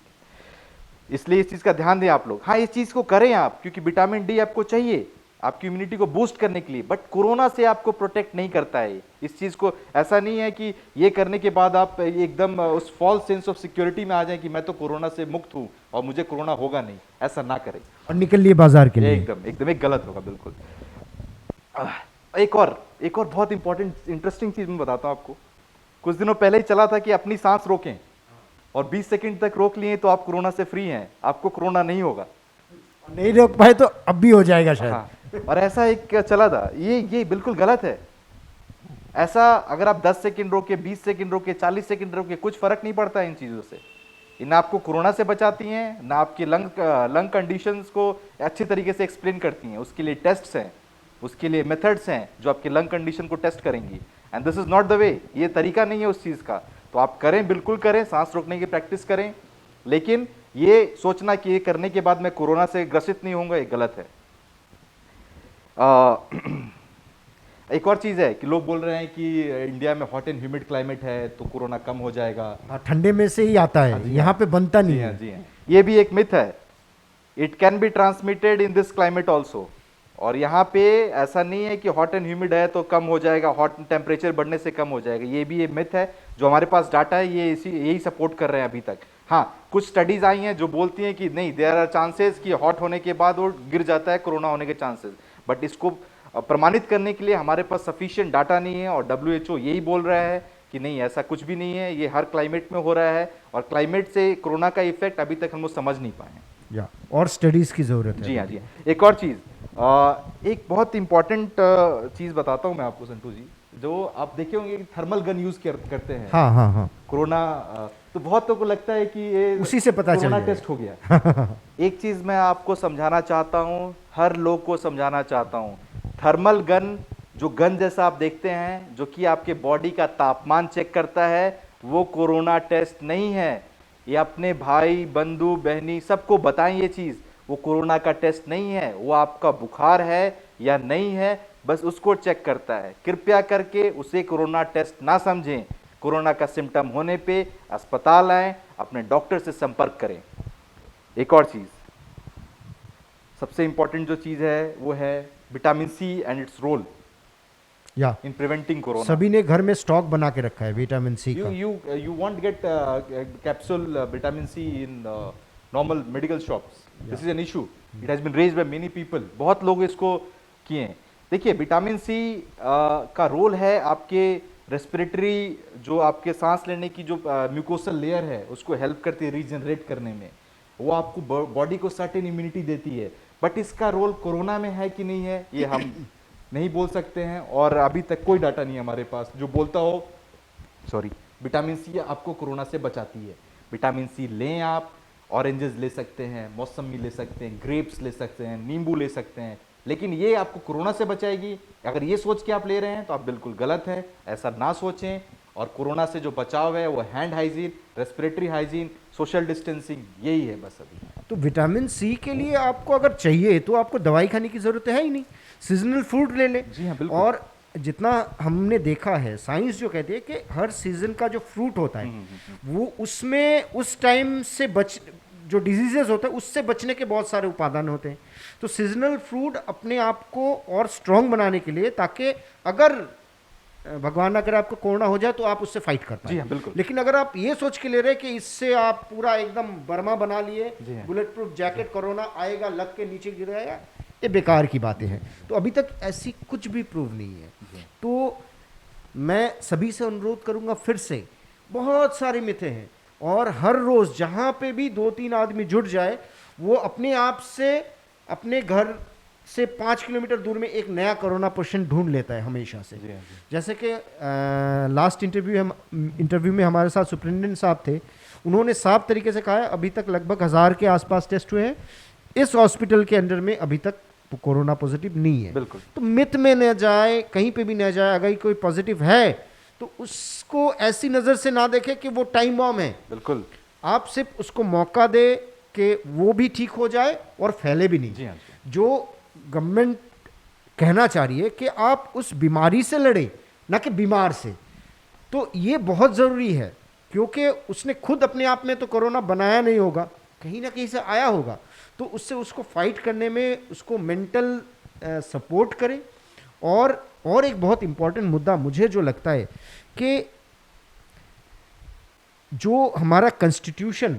इसलिए इस चीज का ध्यान दें आप लोग। हाँ, इस चीज को करें आप, क्योंकि विटामिन डी आपको चाहिए आपकी इम्यूनिटी को बूस्ट करने के लिए, बट कोरोना से आपको प्रोटेक्ट नहीं करता है। इस चीज को ऐसा नहीं है कि ये करने के बाद आप एकदम उस फॉल्स सेंस ऑफ सिक्योरिटी में आ जाए कि मैं तो कोरोना से मुक्त हूं और मुझे कोरोना होगा नहीं। ऐसा ना करें और निकल लिए बाजार के लिए। एकदम एक गलत होगा बिल्कुल। एक और बहुत इंपॉर्टेंट इंटरेस्टिंग चीज मैं बताता हूं आपको। कुछ दिनों पहले ही चला था कि अपनी सांस रोकें और 20 सेकंड तक रोक लिए तो आप कोरोना से फ्री हैं, आपको कोरोना नहीं होगा। नहीं रोक पाए तो अब भी हो जाएगा शायद। हाँ, और ऐसा एक चला था, ये बिल्कुल गलत है। ऐसा अगर आप 10 सेकंड रोके, 20 सेकंड रोके, 40 सेकंड रोके, कुछ फर्क नहीं पड़ता इन चीजों से। इन आपको कोरोना से बचाती हैं ना आपके लंग कंडीशंस को अच्छे तरीके से एक्सप्लेन करती हैं। उसके लिए टेस्ट्स हैं, उसके लिए मेथड्स हैं जो आपके लंग कंडीशन को टेस्ट करेंगी। And this is not the way, ये तरीका नहीं है उस चीज का। तो आप करें, बिल्कुल करें, सांस रोकने की प्रैक्टिस करें, लेकिन ये सोचना कि ये करने के बाद मैं कोरोना से ग्रसित नहीं होऊंगा, ये गलत है। एक और चीज है कि लोग बोल रहे हैं कि इंडिया में हॉट एंड ह्यूमिड क्लाइमेट है तो कोरोना कम हो जाएगा। हाँ, ठंडे में से ही आता है, यहाँ पे बनता नहीं है। जी हाँ, ये भी एक मिथ है। It can be transmitted in this climate also. और यहाँ पे ऐसा नहीं है कि हॉट एंड ह्यूमिड है तो कम हो जाएगा, हॉट टेम्परेचर बढ़ने से कम हो जाएगा। ये भी एक मिथ है। जो हमारे पास डाटा है ये यही सपोर्ट कर रहे हैं अभी तक। हाँ, कुछ स्टडीज आई हैं जो बोलती हैं कि नहीं, देयर आर चांसेस कि हॉट होने के बाद वो गिर जाता है कोरोना होने के चांसेस, बट इसको प्रमाणित करने के लिए हमारे पास सफिशिएंट डाटा नहीं है। और WHO यही बोल रहा है कि नहीं, ऐसा कुछ भी नहीं है, ये हर क्लाइमेट में हो रहा है और क्लाइमेट से कोरोना का इफेक्ट अभी तक हम लोग समझ नहीं पाए हैं। और स्टडीज की जरूरत है। जी हाँ, जी हाँ। एक और चीज़, एक बहुत इंपॉर्टेंट चीज़ बताता हूँ मैं आपको संतू जी। जो आप देखे होंगे कि थर्मल गन यूज करते हैं। हाँ हाँ हाँ, कोरोना, तो बहुतों को लगता है कि ये उसी से पता चल कोरोना जाएगा। टेस्ट हो गया। एक चीज मैं आपको समझाना चाहता हूँ, हर लोग को समझाना चाहता हूँ। थर्मल गन, जो गन जैसा आप देखते हैं, जो कि आपके बॉडी का तापमान चेक करता है, वो कोरोना टेस्ट नहीं है। ये अपने भाई बंधु बहनी सबको बताएं ये चीज़, वो कोरोना का टेस्ट नहीं है, वो आपका बुखार है या नहीं है बस उसको चेक करता है। कृपया करके उसे कोरोना टेस्ट ना समझें। कोरोना का सिम्टम होने पे अस्पताल आएं, अपने डॉक्टर से संपर्क करें। एक और चीज़, सबसे इंपॉर्टेंट जो चीज़ है वो है vitamin C and its role या इन प्रिवेंटिंग कोरोना। सभी ने घर में स्टॉक बना के रखा है विटामिन सी का। You won't get capsule vitamin C in normal medical shops. This is an issue. It has been raised by many people. बहुत लोग इसको किए हैं। देखिए विटामिन सी का रोल है आपके रेस्पिरेटरी, जो आपके सांस लेने की जो म्यूकोसल लेयर है उसको हेल्प करती है रीजनरेट करने में। वो आपको बॉडी को सर्टेन इम्यूनिटी देती है। बट इसका रोल कोरोना में है कि नहीं है ये हम नहीं बोल सकते हैं, और अभी तक कोई डाटा नहीं है हमारे पास जो बोलता हो सॉरी विटामिन सी आपको कोरोना से बचाती है। विटामिन सी लें आप, ऑरेंजेस ले सकते हैं, मौसमी ले सकते हैं, ग्रेप्स ले सकते हैं, नींबू ले सकते हैं, लेकिन ये आपको कोरोना से बचाएगी अगर ये सोच के आप ले रहे हैं तो आप बिल्कुल गलत हैं। ऐसा ना सोचें। और कोरोना से जो बचाव है वो hand hygiene, respiratory hygiene, social distancing, यही है बस अभी। तो विटामिन सी के लिए आपको अगर चाहिए तो आपको दवाई खाने की जरूरत है ही नहीं, सीजनल फ्रूट ले लें। जी हाँ, बिल्कुल। और जितना हमने देखा है, साइंस जो कहती है कि हर सीजन का जो फ्रूट होता है वो उसमें उस टाइम से जो डिजीजेस होते हैं उससे बचने के बहुत सारे उपादान होते हैं। तो सीजनल फ्रूट अपने आप को और स्ट्रांग बनाने के लिए, ताकि अगर भगवान अगर आपको कोरोना हो जाए तो आप उससे फाइट कर पाए। जी हाँ, बिल्कुल। लेकिन अगर आप ये सोच के ले रहे कि इससे आप पूरा एकदम बर्मा बना लिए, जी हाँ। बुलेट प्रूफ जैकेट, कोरोना आएगा लग के नीचे गिराएगा, ये बेकार की बातें हैं। तो अभी तक ऐसी कुछ भी प्रूव नहीं है। तो मैं सभी से अनुरोध करूंगा फिर से, बहुत सारे मिथ्ये हैं और हर रोज जहां पे भी 2-3 आदमी जुट जाए वो अपने आप से अपने घर से 5 किलोमीटर दूर में एक नया कोरोना पेशेंट ढूंढ लेता है हमेशा से। जैसे कि लास्ट इंटरव्यू में हमारे साथ सुप्रिंटेंडेंट साहब थे, उन्होंने साफ तरीके से कहा है अभी तक लगभग 1000 के आसपास टेस्ट हुए हैं, इस हॉस्पिटल के अंडर में अभी तक कोरोना पॉजिटिव नहीं है। बिल्कुल। तो मिथ में न जाए, कहीं पे भी न जाए। अगर कोई पॉजिटिव है तो उसको ऐसी नज़र से ना देखे कि वो टाइम बॉम्ब है। बिल्कुल। आप सिर्फ उसको मौका दे कि वो भी ठीक हो जाए और फैले भी नहीं। जी हाँ। जो गवर्नमेंट कहना चाह रही है कि आप उस बीमारी से लड़े, ना कि बीमार से, तो ये बहुत ज़रूरी है, क्योंकि उसने खुद अपने आप में तो कोरोना बनाया नहीं होगा, कहीं ना कहीं से आया होगा। तो उससे उसको फाइट करने में उसको मेंटल सपोर्ट करें। और एक बहुत इंपॉर्टेंट मुद्दा मुझे जो लगता है कि जो हमारा कॉन्स्टिट्यूशन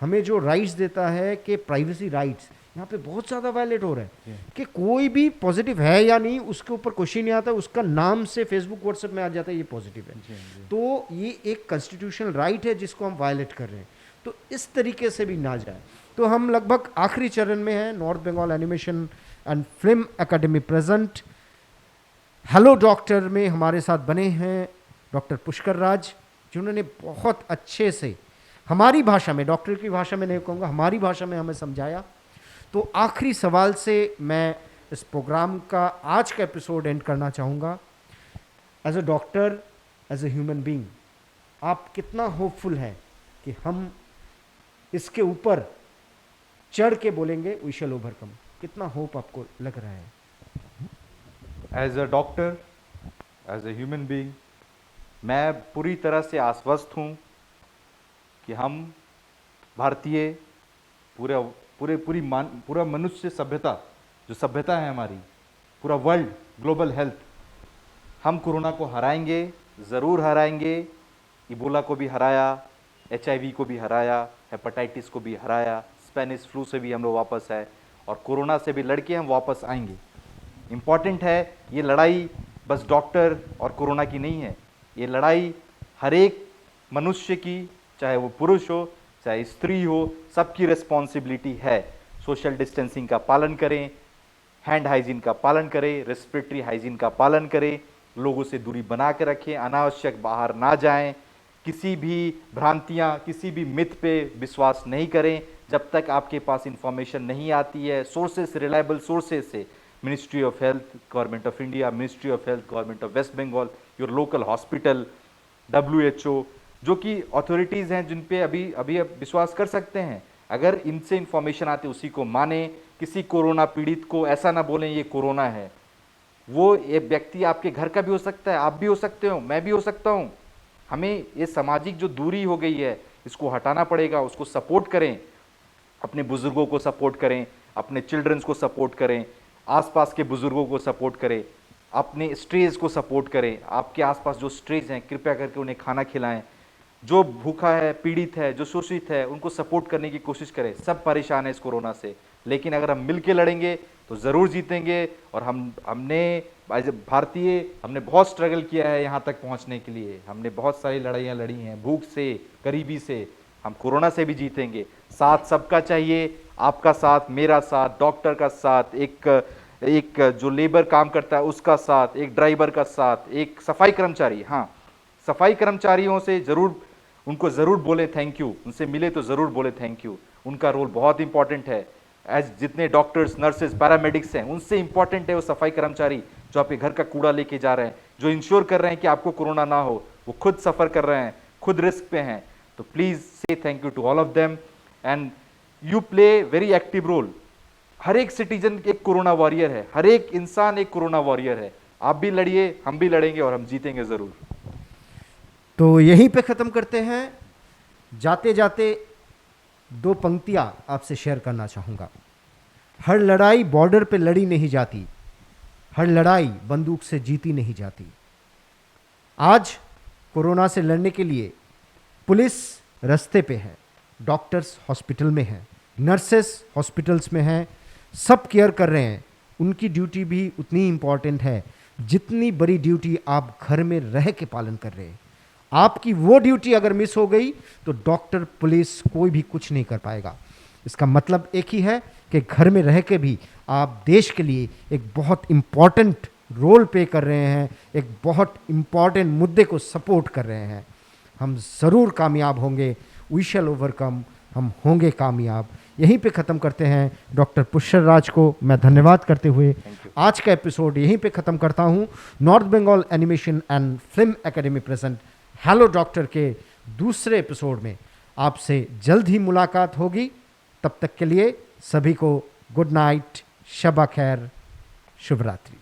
हमें जो राइट्स देता है कि प्राइवेसी राइट्स, यहाँ पे बहुत ज़्यादा वायलेट हो रहा है कि कोई भी पॉजिटिव है या नहीं उसके ऊपर क्वेश्चन नहीं आता, उसका नाम से फेसबुक व्हाट्सएप में आ जाता है ये पॉजिटिव है। तो ये एक कॉन्स्टिट्यूशनल राइट है जिसको हम वायलेट कर रहे हैं। तो इस तरीके से भी ना जाए। तो हम लगभग आखिरी चरण में हैं। North Bengal animation and film academy present hello doctor में हमारे साथ बने हैं डॉक्टर पुष्कर राज, जिन्होंने बहुत अच्छे से हमारी भाषा में, डॉक्टर की भाषा में नहीं कहूँगा, हमारी भाषा में हमें समझाया। तो आखिरी सवाल से मैं इस प्रोग्राम का आज का एपिसोड एंड करना चाहूँगा। As a doctor, as a human being, आप कितना होपफुल हैं कि हम इसके ऊपर चढ़ के बोलेंगे वी शैल ओवरकम? कितना होप आपको लग रहा है? As a doctor, as a human being, मैं पूरी तरह से आश्वस्त हूँ कि हम भारतीय पूरा मनुष्य सभ्यता, जो सभ्यता है हमारी, पूरा वर्ल्ड, ग्लोबल हेल्थ, हम कोरोना को हराएंगे, ज़रूर हराएंगे। इबोला को भी हराया, HIV को भी हराया, हेपेटाइटिस को भी हराया, स्पेनिश फ्लू से भी हम लोग वापस आए और कोरोना से भी लड़के हम वापस आएंगे। इम्पॉर्टेंट है, ये लड़ाई बस डॉक्टर और कोरोना की नहीं है, ये लड़ाई हर एक मनुष्य की, चाहे वो पुरुष हो चाहे स्त्री हो, सबकी रिस्पॉन्सिबिलिटी है। सोशल डिस्टेंसिंग का पालन करें, हैंड हाइजीन का पालन करें, रेस्पिरेटरी हाइजीन का पालन करें, लोगों से दूरी बना के रखें, अनावश्यक बाहर ना जाएं, किसी भी भ्रांतियां, किसी भी मिथ पे विश्वास नहीं करें जब तक आपके पास इंफॉर्मेशन नहीं आती है सोर्सेस, रिलायबल सोर्सेस से। Ministry of health, government of India, ministry of health, government of West Bengal, your local hospital, WHO, जो कि अथॉरिटीज़ हैं जिन पे अभी अभी आप विश्वास कर सकते हैं, अगर इनसे इंफॉर्मेशन आती है उसी को माने। किसी कोरोना पीड़ित को ऐसा ना बोलें ये कोरोना है। वो ये व्यक्ति आपके घर का भी हो सकता है, आप भी हो सकते हो, मैं भी हो सकता हूँ। हमें ये सामाजिक जो दूरी हो गई है इसको हटाना पड़ेगा, उसको सपोर्ट करें, अपने बुजुर्गों को सपोर्ट करें, अपने चिल्ड्रंस को सपोर्ट करें, आसपास के बुजुर्गों को सपोर्ट करें, अपने स्ट्रेज को सपोर्ट करें। आपके आसपास जो स्ट्रेज हैं कृपया करके उन्हें खाना खिलाएं। जो भूखा है, पीड़ित है, जो शोषित है, उनको सपोर्ट करने की कोशिश करें। सब परेशान है इस कोरोना से, लेकिन अगर हम मिल के लड़ेंगे तो ज़रूर जीतेंगे। और हमने बहुत स्ट्रगल किया है यहाँ तक पहुँचने के लिए। हमने बहुत सारी लड़ाइयाँ लड़ी हैं, भूख से, गरीबी से। हम कोरोना से भी जीतेंगे। साथ सबका चाहिए, आपका साथ, मेरा साथ, डॉक्टर का साथ, एक जो लेबर काम करता है उसका साथ, एक ड्राइवर का साथ, एक सफाई कर्मचारी। हाँ, सफाई कर्मचारियों से उनको ज़रूर बोले थैंक यू, उनसे मिले तो ज़रूर बोले थैंक यू। उनका रोल बहुत इंपॉर्टेंट है। एज जितने डॉक्टर्स, नर्सेज, पैरामेडिक्स हैं, उनसे इंपॉर्टेंट है वो सफाई कर्मचारी जो आपके घर का कूड़ा लेके जा रहे हैं, जो इंश्योर कर रहे हैं कि आपको कोरोना ना हो। वो खुद सफ़र कर रहे हैं, खुद रिस्क पे हैं। तो प्लीज़ से thank you to all of them and you play very active role. हर एक सिटीजन एक कोरोना वॉरियर है, हर एक इंसान एक कोरोना वॉरियर है। आप भी लड़िए, हम भी लड़ेंगे और हम जीतेंगे ज़रूर। तो यहीं पे ख़त्म करते हैं। जाते जाते दो पंक्तियां आपसे शेयर करना चाहूँगा। हर लड़ाई बॉर्डर पे लड़ी नहीं जाती, हर लड़ाई बंदूक से जीती नहीं जाती। आज कोरोना से लड़ने के लिए पुलिस रास्ते पे है, डॉक्टर्स हॉस्पिटल में हैं, नर्सेस हॉस्पिटल्स में हैं, सब केयर कर रहे हैं। उनकी ड्यूटी भी उतनी इम्पॉर्टेंट है जितनी बड़ी ड्यूटी आप घर में रह के पालन कर रहे हैं। आपकी वो ड्यूटी अगर मिस हो गई तो डॉक्टर, पुलिस, कोई भी कुछ नहीं कर पाएगा। इसका मतलब एक ही है कि घर में रह के भी आप देश के लिए एक बहुत इम्पॉर्टेंट रोल प्ले कर रहे हैं, एक बहुत इम्पॉर्टेंट मुद्दे को सपोर्ट कर रहे हैं। हम ज़रूर कामयाब होंगे, वी शैल ओवरकम, हम होंगे कामयाब। यहीं पे ख़त्म करते हैं। डॉक्टर पुष्कर राज को मैं धन्यवाद करते हुए आज का एपिसोड यहीं पे ख़त्म करता हूँ। North Bengal animation and film academy present hello doctor के दूसरे एपिसोड में आपसे जल्द ही मुलाकात होगी। तब तक के लिए सभी को गुड नाइट, शब खैर, शुभ रात्रि।